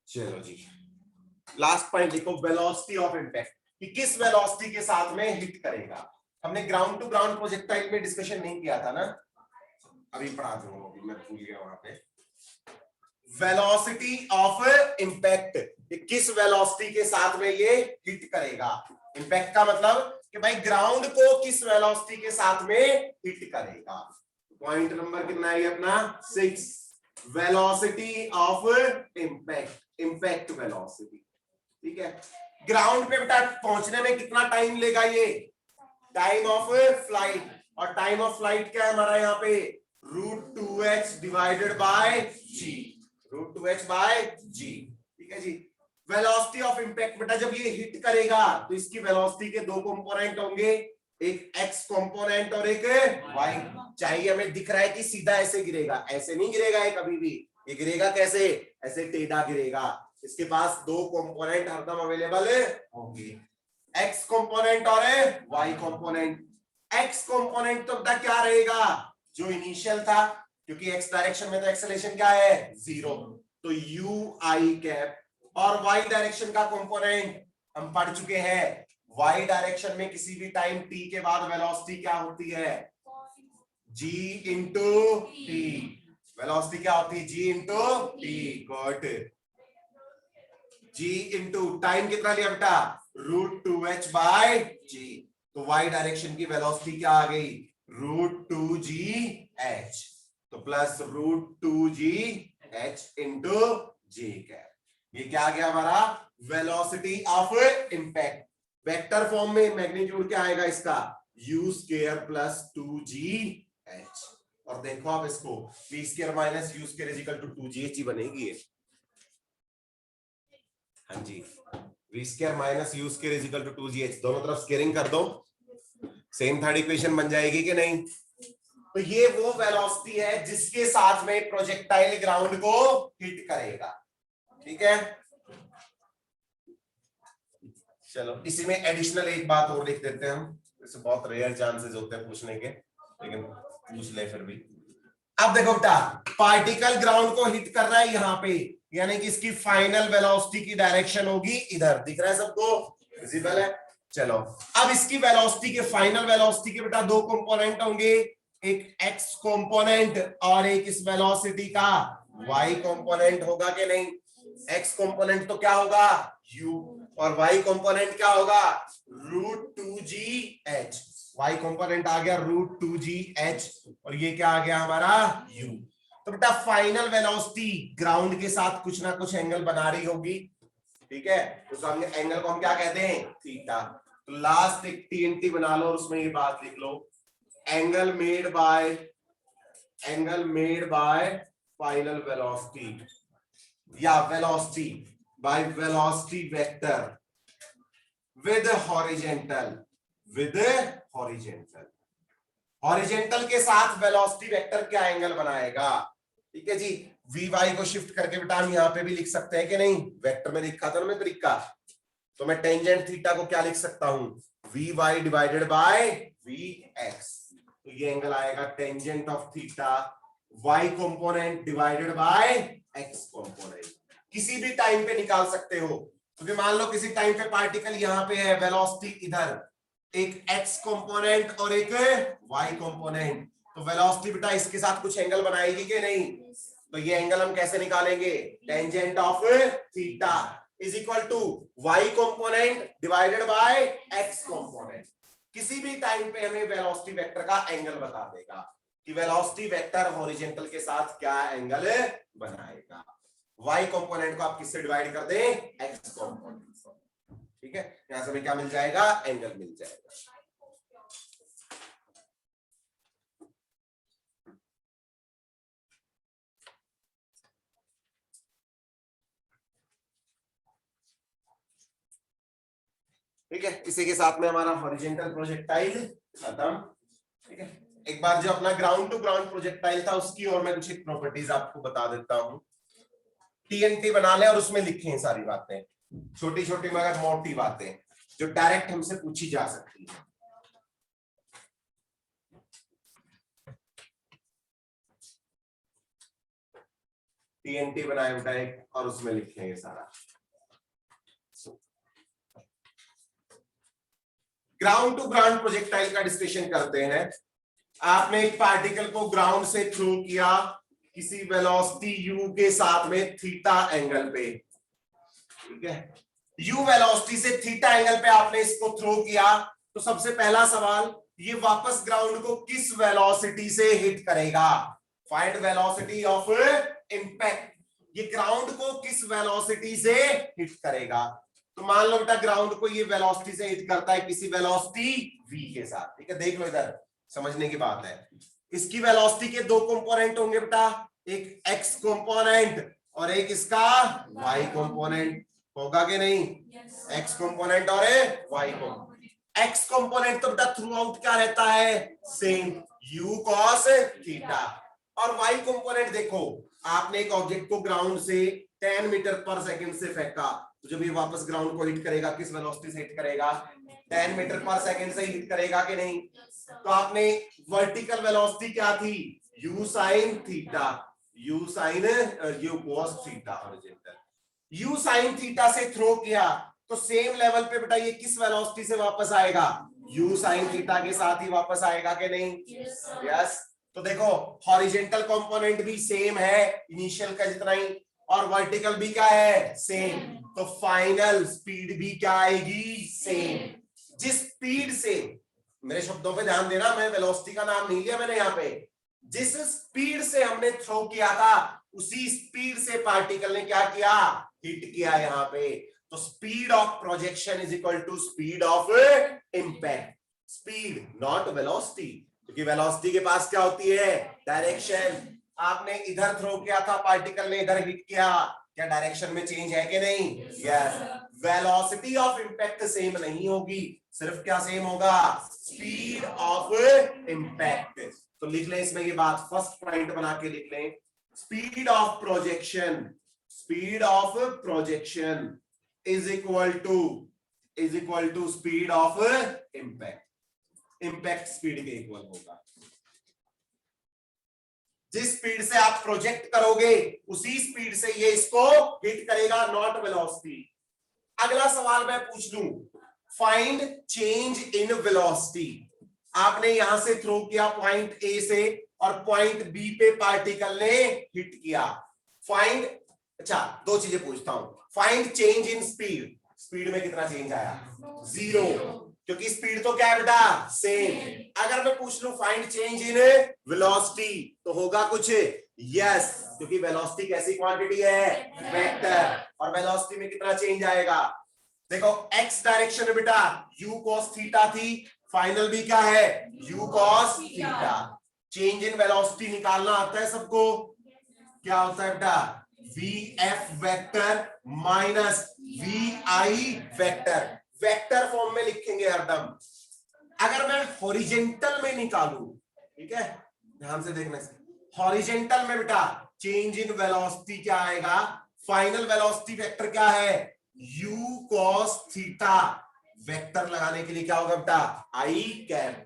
चलो जी, लास्ट पॉइंट देखो, वेलोसिटी ऑफ इंपैक्ट, कि किस वेलोसिटी के साथ में हिट करेगा। हमने ग्राउंड टू ग्राउंड प्रोजेक्टाइल में डिस्कशन नहीं किया था ना, अभी पढ़ा दूंगा, अभी मैं भूल गया वहां पे। वेलोसिटी ऑफ इंपैक्ट, किस वेलोसिटी के साथ में ये हिट करेगा। इंपैक्ट का मतलब कि भाई ग्राउंड को किस वेलोसिटी के साथ में हिट करेगा। पॉइंट नंबर कितना है अपना, 6, velocity of impact, impact velocity. ठीक है, ग्राउंड पे बेटा पहुंचने में कितना टाइम लेगा, ये टाइम ऑफ फ्लाइट, और टाइम ऑफ फ्लाइट क्या है हमारा यहाँ पे, √2h divided by g, √2h by g। ठीक है जी, वेलोसिटी ऑफ इंपैक्ट बेटा जब ये हिट करेगा तो इसकी वेलोसिटी के 2 कंपोनेंट होंगे, एक x कंपोनेंट और एक y। चाहिए हमें दिख रहा है कि सीधा ऐसे गिरेगा, ऐसे नहीं गिरेगा ये कभी भी, ये गिरेगा कैसे, ऐसे टेढ़ा गिरेगा। इसके पास 2 कंपोनेंट हरदम अवेलेबल होंगे, x कंपोनेंट और y कंपोनेंट। x कंपोनेंट तो बेटा क्या रहेगा, जो इनिशियल था, क्योंकि x डायरेक्शन में तो एक्सेलरेशन क्या है, 0, तो u i कैप। और y डायरेक्शन का कंपोनेंट हम पढ़ चुके हैं, y डायरेक्शन में किसी भी टाइम t के बाद वेलोसिटी क्या होती है, g इंटू t। वेलोसिटी क्या होती है, g इंटू t। गुड, जी इंटू टाइम कितना लिया बेटा, √2h बाय जी। तो y डायरेक्शन की वेलोसिटी क्या आ गई, √2gh। तो प्लस √2gh इंटू जी कैप। ये क्या आ गया हमारा, velocity of impact. Vector form में मैग्नीट्यूड क्या आएगा इसका, u स्क्वायर प्लस 2gh। और देखो आप इसको, v square minus u square is equal to 2gh ही बनेगी ये। हाँ जी, v square minus u square is equal to 2gh, दोनों तरफ स्क्वायरिंग कर दो, सेम थर्ड इक्वेशन बन जाएगी कि नहीं। तो ये वो वेलोसिटी है जिसके साथ में प्रोजेक्टाइल ग्राउंड को हिट करेगा। ठीक है, चलो इसी में एडिशनल एक बात और लिख देते हैं हम, इससे बहुत रेयर चांसेस होते हैं पूछने के, लेकिन पूछ ले फिर भी। अब देखो बेटा, पार्टिकल ग्राउंड को हिट कर रहा है यहाँ पे, यानी कि इसकी फाइनल वेलोसिटी की डायरेक्शन होगी इधर, दिख रहा है सबको, विजिबल है। चलो अब इसकी वेलोसिटी के, फाइनल वेलोसिटी के बेटा दो कंपोनेंट होंगे, एक x कंपोनेंट और एक इस वेलोसिटी का y कंपोनेंट होगा कि नहीं। x कंपोनेंट तो क्या होगा u, और y कंपोनेंट क्या होगा √2gh। y कंपोनेंट आ गया √2gh और ये क्या आ गया हमारा u। तो बेटा फाइनल वेलोसिटी ग्राउंड के साथ कुछ ना कुछ एंगल बना रही होगी, ठीक है, उस एंगल को हम क्या कहते हैं, थीटा। तो लास्ट एक TNT बना लो और उसमें ये बात लिख लो, angle made by final velocity या velocity by velocity vector with horizontal के साथ वेलोसिटी वेक्टर क्या एंगल बनाएगा। ठीक है जी, Vy को शिफ्ट करके बेटा हम यहाँ पे भी लिख सकते हैं कि नहीं, वेक्टर में लिखा था ना मैं तरीका, तो मैं टेंजेंट थीटा को क्या लिख सकता हूं, Vy डिवाइडेड बाय Vx। तो ये एंगल आएगा tangent of theta y component divided by x component. किसी भी टाइम पे निकाल सकते हो, क्योंकि मान लो किसी टाइम पे पार्टिकल यहाँ पे है, वेलोसिटी इधर, एक x कंपोनेंट और एक y कंपोनेंट, तो वेलोसिटी बेटा इसके साथ कुछ एंगल बनाएगी कि नहीं। तो ये एंगल हम कैसे निकालेंगे, tangent of theta is equal to y component divided by x component. किसी भी टाइम पे हमें वेलोसिटी वेक्टर का एंगल बता देगा कि वेलोसिटी वेक्टर हॉरिजॉन्टल के साथ क्या एंगल बनाएगा। y कंपोनेंट को आप किससे डिवाइड कर दें, x कंपोनेंट से। ठीक है, यहां से हमें क्या मिल जाएगा, एंगल मिल जाएगा। ठीक है, इसी के साथ में हमारा हॉरिजॉन्टल प्रोजेक्टाइल खत्म। ठीक है, एक बार जो अपना ग्राउंड टू ग्राउंड प्रोजेक्टाइल था उसकी और मैं कुछ प्रॉपर्टीज आपको बता देता हूं। TNT बना ले और उसमें लिखे हैं सारी बातें, छोटी छोटी मगर मोटी बातें जो डायरेक्ट हमसे पूछी जा सकती है। TNT बनाए बेटा एक और उसमें लिखे हैं सारा। ग्राउंड टू ग्राउंड प्रोजेक्टाइल का डिस्कशन करते हैं। आपने एक पार्टिकल को ग्राउंड से थ्रो किया किसी वेलोसिटी u के साथ में थीटा एंगल पे, ठीक है, u वेलोसिटी से थीटा एंगल पे आपने इसको थ्रो किया, तो सबसे पहला सवाल, ये वापस ग्राउंड को किस वेलोसिटी से हिट करेगा। फाइंड वेलोसिटी ऑफ इंपैक्ट, ये ग्राउंड को किस वेलोसिटी से हिट करेगा। तो मान लो बेटा ग्राउंड को ये वेलोसिटी से हिट करता है किसी वेलोसिटी v के साथ। ठीक है, देख लो इधर, समझने की बात है। इसकी वेलोसिटी के दो कंपोनेंट होंगे बेटा, एक x कंपोनेंट और एक इसका y कंपोनेंट, होगा कि नहीं, x कंपोनेंट और y कंपोनेंट। x कंपोनेंट तो बेटा थ्रू आउट क्या रहता है, सेम u cos थीटा, और y कंपोनेंट देखो, आपने एक ऑब्जेक्ट को ग्राउंड से 10 मीटर पर सेकंड से फेंका, तो जब ये वापस ग्राउंड को हिट करेगा किस वेलोसिटी से हिट करेगा, 10 मीटर पर सेकंड से हिट करेगा कि नहीं। तो आपने वर्टिकल वेलोसिटी क्या थी, u sin theta, u cos theta, horizontal u sin theta से थ्रो किया, तो सेम लेवल पे बेटा ये किस वेलोसिटी से वापस आएगा, u sin थीटा के साथ ही वापस आएगा कि नहीं। यस, तो देखो हॉरिजॉन्टल कंपोनेंट भी सेम है इनिशियल का जितना ही, और वर्टिकल भी क्या है, सेम, तो फाइनल स्पीड भी क्या आएगी, सेम। जिस स्पीड से, मेरे शब्दों पे ध्यान देना, मैं वेलोसिटी का नाम नहीं लिया मैंने यहाँ पे, जिस स्पीड से हमने थ्रो किया था उसी स्पीड से पार्टिकल ने क्या किया, हिट किया यहाँ पे। तो speed of projection is equal to speed of impact. Speed not velocity, क्योंकि वेलोसिटी के पास क्या होती है, डायरेक्शन। आपने इधर थ्रो किया था, पार्टिकल ने इधर हिट किया, क्या डायरेक्शन में चेंज है कि नहीं, yes. Velocity of impact same नहीं होगी, सिर्फ क्या सेम होगा, स्पीड ऑफ इंपैक्ट। तो लिख लें इसमें ये बात, फर्स्ट पॉइंट बना के लिख लें, speed of projection, speed of projection is equal to speed of impact. Impact speed के इक्वल होगा। जिस स्पीड से आप प्रोजेक्ट करोगे उसी स्पीड से ये इसको हिट करेगा, नॉट वेलोसिटी। अगला सवाल मैं पूछ लूं, फाइंड चेंज इन वेलोसिटी। आपने यहां से थ्रो किया पॉइंट ए से और पॉइंट बी पे पार्टिकल ने हिट किया। फाइंड, अच्छा दो चीजें पूछता हूं, find change in speed, speed में कितना चेंज आया, 0, क्योंकि स्पीड तो क्या है बेटा, सेम। अगर मैं पूछ लूं फाइंड चेंज इन वेलोसिटी तो होगा कुछ, यस, क्योंकि वेलोसिटी कैसी क्वांटिटी है, वेक्टर, और वेलोसिटी में कितना चेंज आएगा। देखो एक्स डायरेक्शन में बेटा u cos थीटा थी, फाइनल भी क्या है, u cos theta. Change in velocity निकालना आता है सबको, क्या होता है बेटा, vf vector minus vi vector, vector form में लिखेंगे हरदम। अगर मैं हॉरिजेंटल में निकालूं, ठीक है, ध्यान से देखना, हॉरिजेंटल में बेटा चेंज इन वेलोसिटी क्या आएगा, फाइनल वेलोसिटी वेक्टर क्या है, u cos थीटा, वेक्टर लगाने के लिए क्या होगा बेटा, आई कैप,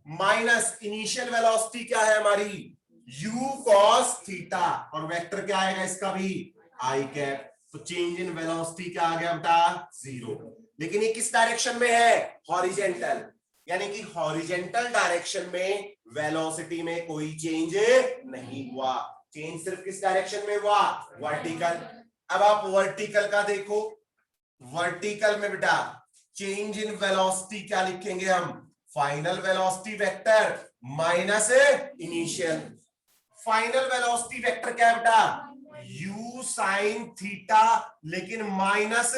माइनस इनिशियल वेलोसिटी क्या है हमारी, u cos थीटा, और वेक्टर क्या आएगा इसका भी, आई कैप। तो चेंज इन वेलोसिटी क्या आ गया बेटा, 0। लेकिन ये किस डायरेक्शन में है, हॉरिजेंटल, यानी कि हॉरिजेंटल डायरेक्शन में वेलोसिटी में कोई चेंज नहीं हुआ, चेंज सिर्फ किस डायरेक्शन में हुआ, वर्टिकल। अब आप वर्टिकल का देखो, वर्टिकल में बेटा चेंज इन वेलोसिटी क्या लिखेंगे हम, final velocity vector minus initial. Final velocity vector क्या है बेटा, u sin थीटा, लेकिन माइनस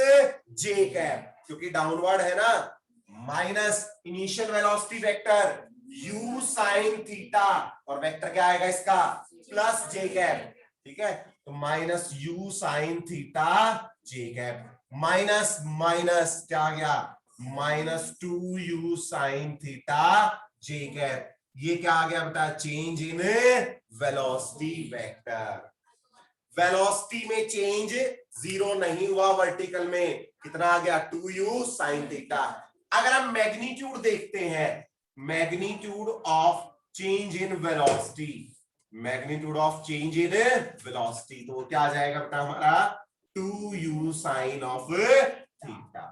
j कैप, क्योंकि डाउनवर्ड है ना, minus initial velocity vector u sin theta, और वेक्टर क्या आएगा इसका, प्लस j कैप, ठीक है। तो minus u sin theta j cap, minus minus क्या आ गया, minus 2u sin theta j cap. ये क्या आ गया बेटा, change in velocity vector. Velocity में चेंज 0 नहीं हुआ, वर्टिकल में कितना आ गया, 2u sin थीटा। अगर हम मैग्नीट्यूड देखते हैं, magnitude of change in velocity, magnitude of change in velocity, तो क्या आ जाएगा बेटा हमारा, 2u sin ऑफ थीटा।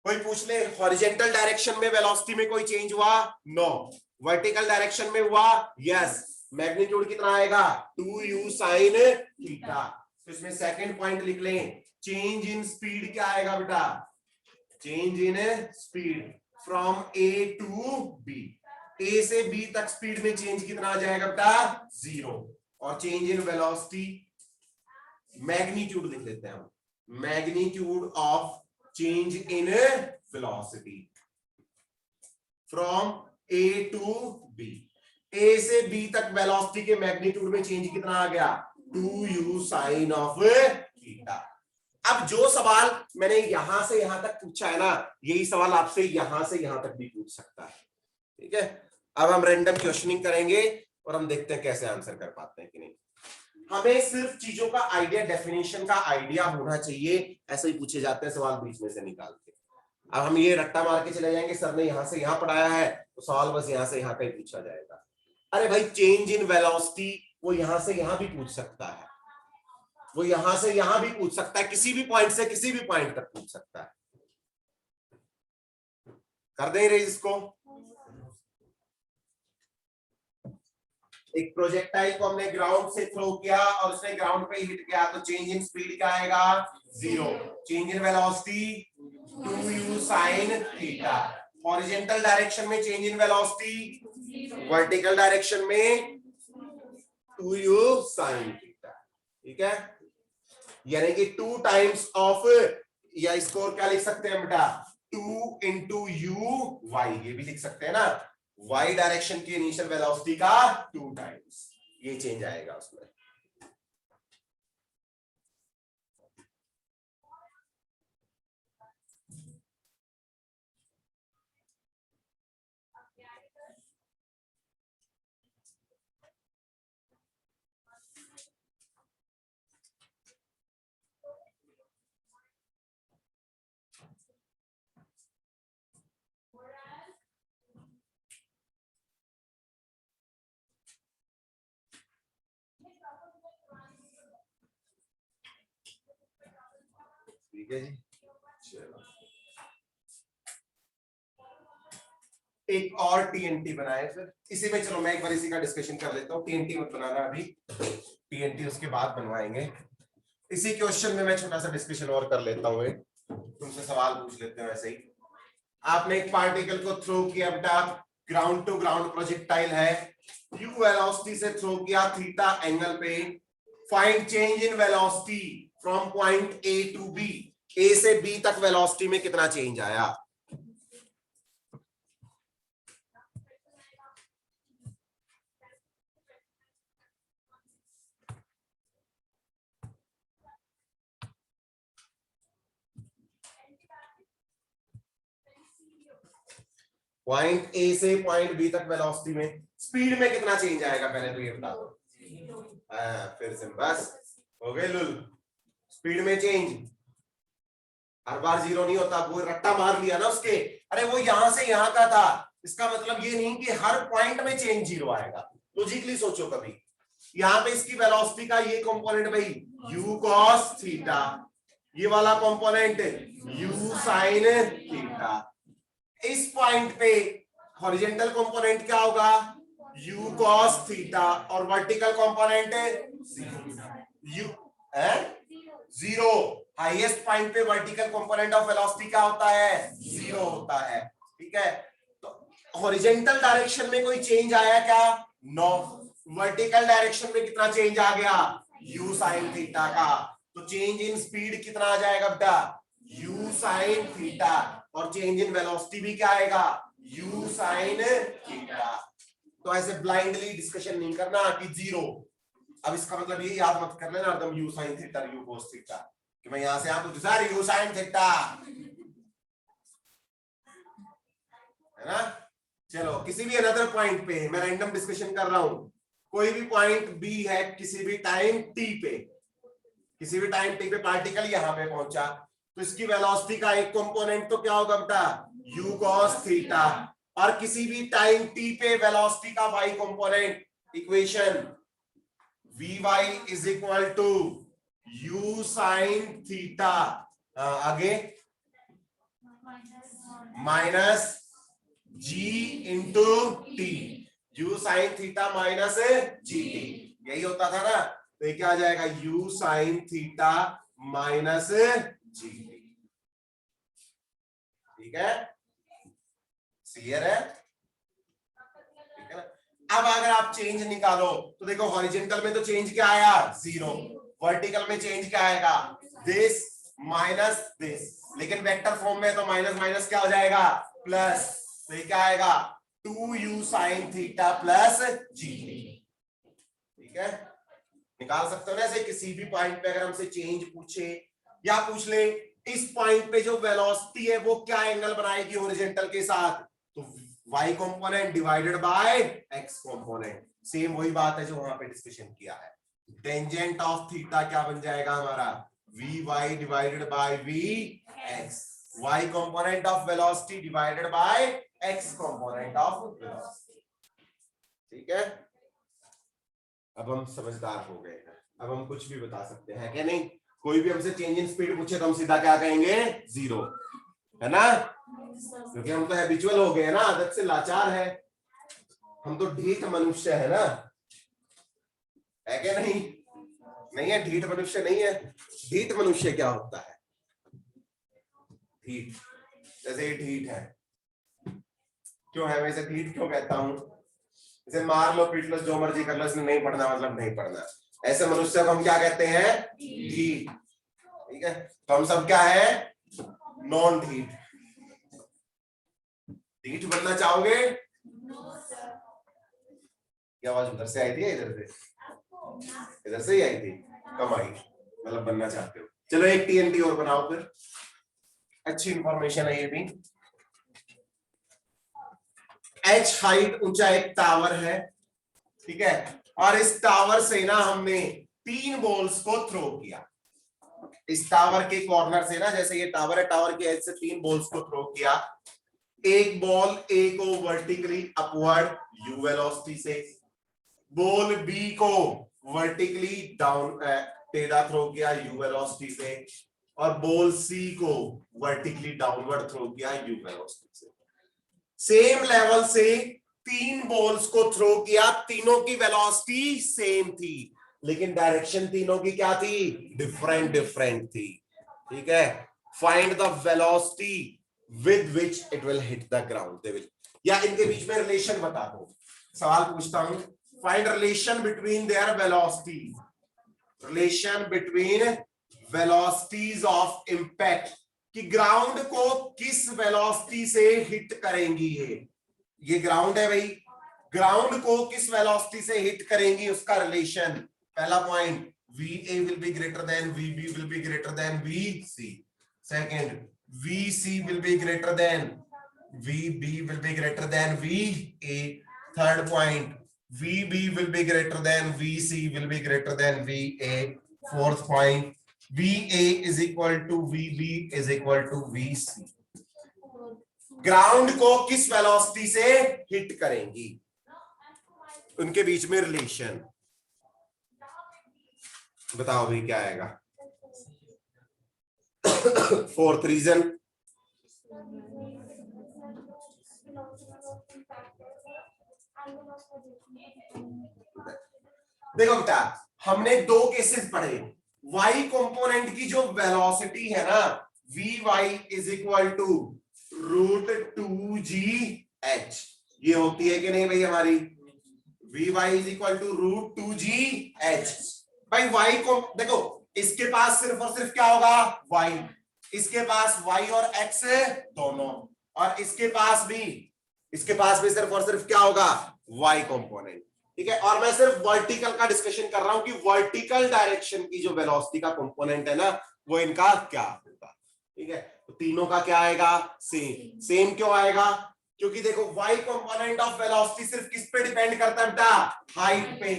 कोई पूछ ले हॉरिजेंटल डायरेक्शन में वेलोसिटी में कोई चेंज हुआ, नो। वर्टिकल डायरेक्शन में हुआ, यस। मैग्नीट्यूड कितना आएगा, 2u sin थीटा। तो इसमें सेकंड पॉइंट लिख लें, चेंज इन स्पीड क्या आएगा बेटा, change in speed from a to b, a से b तक स्पीड में चेंज कितना आ जाएगा बेटा, 0। और चेंज इन वेलोसिटी, मैग्नीट्यूड लिख लेते हैं हम, magnitude of change in velocity from a to b, a से b तक वेलोसिटी के मैग्नीट्यूड में चेंज कितना आ गया, 2u sin ऑफ थीटा। अब जो सवाल मैंने यहां से यहां तक पूछा है ना, यही सवाल आपसे यहां से यहां तक भी पूछ सकता है, ठीक है। अब हम रैंडम क्वेश्चनिंग करेंगे और हम देखते हैं कैसे आंसर कर पाते हैं कि नहीं। हमें सिर्फ चीजों का आइडिया, डेफिनेशन का आइडिया होना चाहिए, ऐसे ही पूछे जाते हैं सवाल बीच में से निकाल के। अब हम ये रट्टा मार के चले जाएंगे, सर ने यहां से यहां पढ़ाया है तो सवाल बस यहां से यहां का ही पूछा जाएगा। अरे भाई चेंज इन वेलोसिटी वो यहां से यहां भी पूछ सकता है, वो यहां से यहां भी पूछ सकता है, किसी भी पॉइंट से किसी भी पॉइंट तक पूछ सकता है। कर दे रहे इसको, एक प्रोजेक्टाइल को हमने ग्राउंड से थ्रो किया और उसने ग्राउंड पे हिट किया, तो चेंज इन स्पीड क्या आएगा? 0। Change in velocity 2u sin theta. Horizontal direction में change in velocity, vertical direction में 2u sin थीटा। ठीक है, यानी कि 2 टाइम्स ऑफ, या इसको और क्या लिख सकते हैं बेटा? 2 into u y, ये भी लिख सकते हैं ना, y डायरेक्शन की इनिशियल वेलोसिटी का 2 टाइम्स, ये चेंज आएगा उसमें। ठीक है जी, चलो एक और टीएनटी बनाए फिर इसी में। चलो मैं एक बार इसी का डिस्कशन कर लेता हूँ, टीएनटी मत बनाना अभी, टीएनटी उसके बाद बनवाएंगे। इसी क्वेश्चन में मैं छोटा सा डिस्कशन और कर लेता हूँ, तुमसे सवाल पूछ लेते हैं वैसे ही। आपने एक पार्टिकल को थ्रो किया बेटा, ग्राउंड टू ग्राउंड प्रोजेक्टाइल है, u वेलोसिटी से थ्रो किया थीटा एंगल पे, find change in velocity from point A to B, A से बी तक वेलोसिटी में कितना चेंज आया? पॉइंट ए से पॉइंट बी तक वेलोसिटी में स्पीड में कितना चेंज आएगा, पहले तो ये बता दो। फिर से बस हो गए लुल, स्पीड में चेंज हर बार 0 नहीं होता, वो रट्टा मार लिया ना उसके, अरे वो यहां से यहां का था, इसका मतलब ये नहीं कि हर पॉइंट में चेंज 0 आएगा। लॉजिकली सोचो कभी, यहाँ पे इसकी वेलोसिटी का ये कंपोनेंट भाई u cos थीटा, ये वाला कंपोनेंट u sin थीटा, इस पॉइंट पे हॉरिजॉन्टल कंपोनेंट क्या होगा? u cos थीटा, और vertical component u 0। Highest point पे वर्टिकल कंपोनेंट ऑफ वेलोसिटी क्या होता है? 0 होता है। ठीक है, तो हॉरिजॉन्टल डायरेक्शन में कोई चेंज आया क्या? नो। वर्टिकल डायरेक्शन में कितना चेंज आ गया? u sin थीटा का, तो चेंज इन स्पीड कितना आ जाएगा बेटा? u sin थीटा, और चेंज इन वेलोसिटी भी क्या आएगा? u sin theta. तो ऐसे ब्लाइंडली डिस्कशन नहीं करना कि 0। अब इसका मतलब ये याद मत कर लेना एकदम u sin theta u cos theta, कि मैं यहां से यहां पूछूं सर u sin थीटा, है ना। चलो किसी भी अनदर पॉइंट पे मैं रैंडम डिस्कशन कर रहा हूं, कोई भी पॉइंट बी है किसी भी टाइम टी पे, किसी भी टाइम टी पे पार्टिकल यहां पे पहुंचा, तो इसकी वेलोसिटी का एक कंपोनेंट तो क्या होगा बेटा? u cos थीटा, और किसी भी टाइम टी पे वेलोसिटी का y component, equation vy is equal to u sin theta, आगे minus g into t, u sin theta minus g t, यही होता था ना। तो ये क्या आ जाएगा? u sin theta minus g T. ठीक है, क्लियर है? ठीक है ना। अब अगर आप चेंज निकालो तो देखो, हॉरिजॉन्टल में तो चेंज क्या आया? 0। वर्टिकल में चेंज क्या आएगा? दिस माइनस दिस, लेकिन वेक्टर फॉर्म में तो माइनस माइनस क्या हो जाएगा? प्लस। तो ये क्या आएगा? 2u sin थीटा प्लस जी। ठीक है, निकाल सकते हो ना ऐसे किसी भी पॉइंट पे, अगर हमसे चेंज पूछे या पूछ ले इस पॉइंट पे जो वेलोसिटी है वो क्या एंगल बनाएगी हॉरिजॉन्टल के साथ, तो y component divided by x component, same वही बात है जो वहां पे डिस्कशन किया है। टेंजेंट ऑफ थीटा क्या बन जाएगा हमारा? vy divided by vx, y component of velocity divided by x component of velocity. ठीक है, अब हम समझदार हो गए हैं, अब हम कुछ भी बता सकते हैं क्या नहीं? कोई भी हमसे चेंज इन स्पीड पूछे तो हम सीधा क्या कहेंगे? 0, है ना, क्योंकि हम तो हैबिचुअल हो गए ना, आदत से लाचार है, हम तो ढीठ मनुष्य है ना। है क्या? नहीं, नहीं है, ढीठ मनुष्य नहीं है। ढीठ मनुष्य क्या होता है? ढीठ, जैसे ये ढीठ है, क्यों है? मैं इसे ढीठ क्यों कहता हूं? इसे मार लो, पीट लो, जो मर्जी कर लो, इसने नहीं पढ़ना मतलब नहीं पढ़ना। ऐसे मनुष्य को हम क्या कहते हैं? ढीठ। ठीक है, तो हम सब क्या है? नॉन ढीठ। ढीठ बनना चाहोगे? क्या आवाज उधर से आई थी या इधर से? इधर से ही आई थी। कम आई, मतलब बनना चाहते हो। चलो एक टीएनटी और बनाओ फिर, अच्छी इंफॉर्मेशन है ये भी। एच हाइट ऊंचा एक टावर है, ठीक है, और इस टावर से ना हमने 3 बॉल्स को थ्रो किया। इस टावर के कॉर्नर से ना, जैसे ये टावर है, टावर के एज से 3 बॉल्स को थ्रो किया। एक बॉल ए को वर्टिकली अपवर्ड यू वेलोसिटी से, बॉल बी को वर्टिकली डाउन टेढ़ा थ्रो किया यू वेलोसिटी से, और बॉल सी को वर्टिकली डाउनवर्ड थ्रो किया यू वेलोसिटी से। सेम लेवल से 3 बॉल्स को थ्रो किया, तीनों की वेलोसिटी सेम थी, लेकिन डायरेक्शन तीनों की क्या थी? डिफरेंट डिफरेंट थी। ठीक है, find the velocity with which it will hit the ground. They will, या इनके बीच में रिलेशन बता दो। सवाल पूछता हूं, find relation between their velocity, relation between velocities of impact, कि ग्राउंड को किस वेलोसिटी से हिट करेंगी। ये ग्राउंड है भाई, ग्राउंड को किस वेलोसिटी से हिट करेंगी, उसका रिलेशन। पहला point, VA will be greater than VB will be greater than VC. Second, VC will be greater than VB will be greater than VA. Third point, VB will be greater than VC will be greater than VA. Fourth point, VA is equal to VB is equal to VC. Ground को किस velocity से hit करेंगी, उनके बीच में relation बताओ भाई, क्या आएगा? फोर्थ रीजन, देखो बेटा, हमने 2 केसेस पढ़े। y कंपोनेंट की जो वेलोसिटी है ना, Vy is equal to √2gh, ये होती है कि नहीं भाई हमारी? Vy is equal to √2gh। भाई y को देखो, इसके पास सिर्फ और सिर्फ क्या होगा? y, इसके पास y और x दोनों, और इसके पास भी सिर्फ और सिर्फ क्या होगा? y component. ठीक है, और मैं सिर्फ वर्टिकल का डिस्कशन कर रहा हूं कि वर्टिकल डायरेक्शन की जो वेलोसिटी का कंपोनेंट है ना, वो इनका क्या होगा। ठीक है, तो तीनों का क्या आएगा? सेम। सेम क्यों आएगा? क्योंकि देखो y कंपोनेंट ऑफ वेलोसिटी सिर्फ किस पे डिपेंड करता है बेटा? हाइट पे।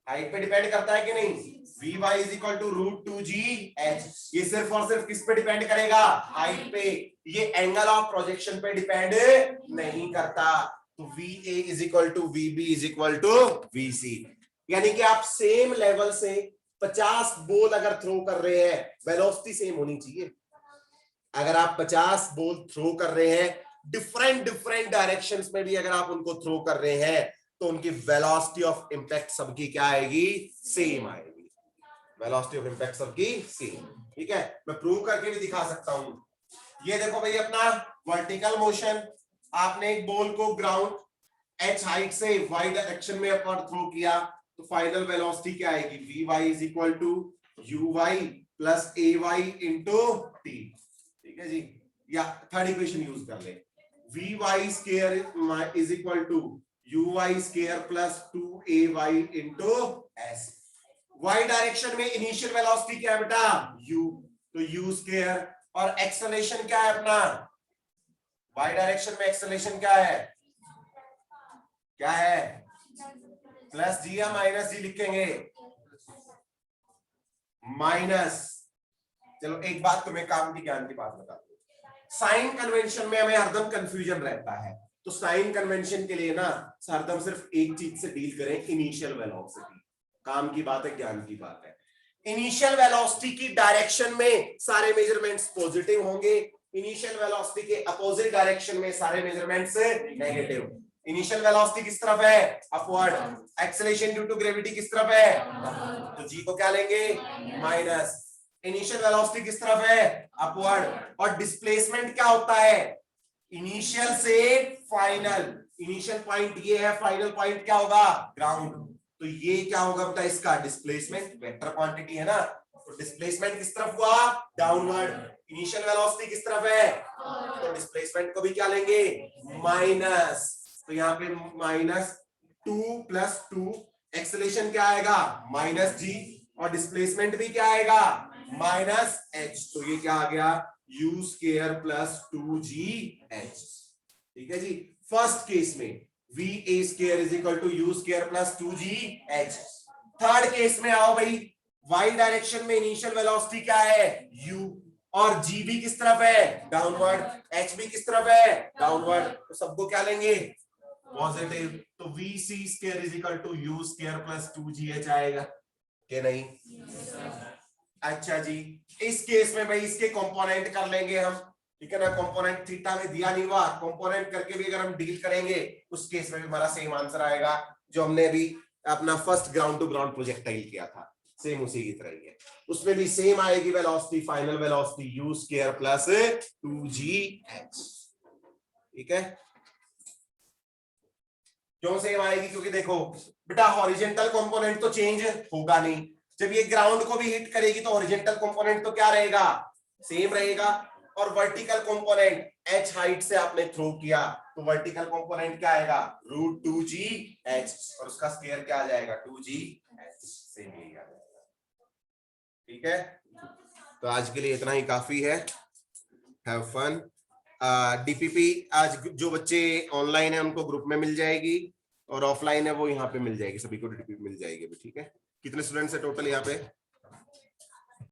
हाइट पे डिपेंड करता है कि नहीं? Vy is equal to √2gh, ये सिर्फ और सिर्फ किस पे डिपेंड करेगा? हाइट पे। ये एंगल ऑफ प्रोजेक्शन पे डिपेंड नहीं करता। तो VA is equal to VB is equal to VC, यानी कि आप सेम लेवल से 50 बॉल अगर थ्रो कर रहे हैं, वेलोसिटी सेम होनी चाहिए। अगर आप 50 बॉल थ्रो कर रहे हैं, डिफरेंट डिफरेंट डायरेक्शंस में भी अगर आप उनको थ्रो कर रहे हैं, तो उनकी वेलोसिटी ऑफ इंपैक्ट सबकी क्या आएगी? सेम आएगी। वेलोसिटी ऑफ इंपैक्ट सबकी सेम। ठीक है, मैं प्रूव करके भी दिखा सकता हूं। ये देखो भाई अपना वर्टिकल मोशन, आपने एक बॉल को ग्राउंड h हाइट से y डायरेक्शन में अपवर्ड थ्रो किया, तो फाइनल वेलोसिटी क्या आएगी? Vy is equal to uy plus ay into t। ठीक है जी, या थर्ड इक्वेशन यूज कर ले, Vy square is equal to uy square plus 2ay into s। y direction में इनिशियल वेलोसिटी क्या है बेटा? u, तो u स्क्वायर, और एक्सेलरेशन क्या है अपना? y डायरेक्शन में एक्सेलरेशन क्या है? क्या है? प्लस जी या माइनस जी लिखेंगे? माइनस। चलो एक बात तुम्हें काम की ज्ञान की बात बता दूं, साइन कन्वेंशन में हमें हरदम कंफ्यूजन रहता है, तो साइन कन्वेंशन के लिए ना हरदम सिर्फ एक चीज से डील करें, इनिशियल वेलोसिटी। काम की बात है, ज्ञान की बात है। इनिशियल वेलोसिटी की डायरेक्शन में सारे मेजरमेंट्स पॉजिटिव होंगे, इनिशियल वेलोसिटी के अपोजिट डायरेक्शन में सारे मेजरमेंट्स नेगेटिव। इनिशियल वेलोसिटी किस तरफ है, upward, acceleration due to gravity किस तरफ है, तो जी को क्या लेंगे, माइनस, इनिशियल वेलोसिटी किस तरफ है, अपवर्ड, और डिस्प्लेसमेंट क्या होता है, इनिशियल से फाइनल, इनिशियल पॉइंट ये है, फाइनल पॉइंट क्या होगा, ग्राउंड, तो ये क्या होगा बेटा इसका डिस्प्लेसमेंट, वेक्टर क्वांटिटी है ना, तो डिस्प्लेसमेंट किस तरफ हुआ, डाउनवर्ड, इनिशियल वेलोसिटी किस तरफ है, तो डिस्प्लेसमेंट को भी क्या लेंगे, माइनस, तो यहाँ पे -2 + 2, एक्सेलरेशन क्या आएगा, -g, और डिस्प्लेसमेंट भी क्या आएगा, -h, तो ये क्या आ गया, u² + 2gh, ठीक है जी। फर्स्ट केस में va² = u² + 2gh। Third case में आओ भाई, y डायरेक्शन में इनिशियल वेलोसिटी क्या है, u, और g भी किस तरफ है, डाउनवर्ड, h भी किस तरफ है, डाउनवर्ड, तो सबको क्या लेंगे, पॉजिटिव, तो vc² = u² + 2gh आएगा कि नहीं, अच्छा जी। इस केस में भाई इसके कंपोनेंट कर लेंगे हम, ठीक है ना, कंपोनेंट थीटा में दिया नहीं हुआ, कंपोनेंट करके भी अगर हम डील करेंगे उस केस में भी हमारा सेम आंसर आएगा जो हमने अभी अपना first ground to ground projectile किया था, सेम उसी की तरह ही है, उसमें भी सेम आएगी velocity, final velocity u² + 2gh, ठीक है। क्यों सेम आएगी, क्योंकि देखो बेटा हॉरिजॉन्टल कंपोनेंट तो चेंज होगा नहीं, जब ये ग्राउंड को भी हिट करेगी तो हॉरिजॉन्टल कंपोनेंट तो क्या रहेगा, सेम रहेगा, और वर्टिकल कंपोनेंट h हाइट से आपने थ्रो किया तो वर्टिकल कंपोनेंट क्या आएगा, √2gh, और उसका स्क्वायर क्या आ जाएगा, 2gh, सेम यही आ जाएगा, ठीक है। तो आज के लिए इतना ही काफी है, हैव फन। डीपीपी आज जो बच्चे ऑनलाइन है उनको ग्रुप में मिल जाएगी, और ऑफलाइन है वो यहाँ पे मिल जाएगी, सभी को डीपीपी मिल जाएगी, ठीक है। कितने स्टूडेंट्स है टोटल यहाँ पे,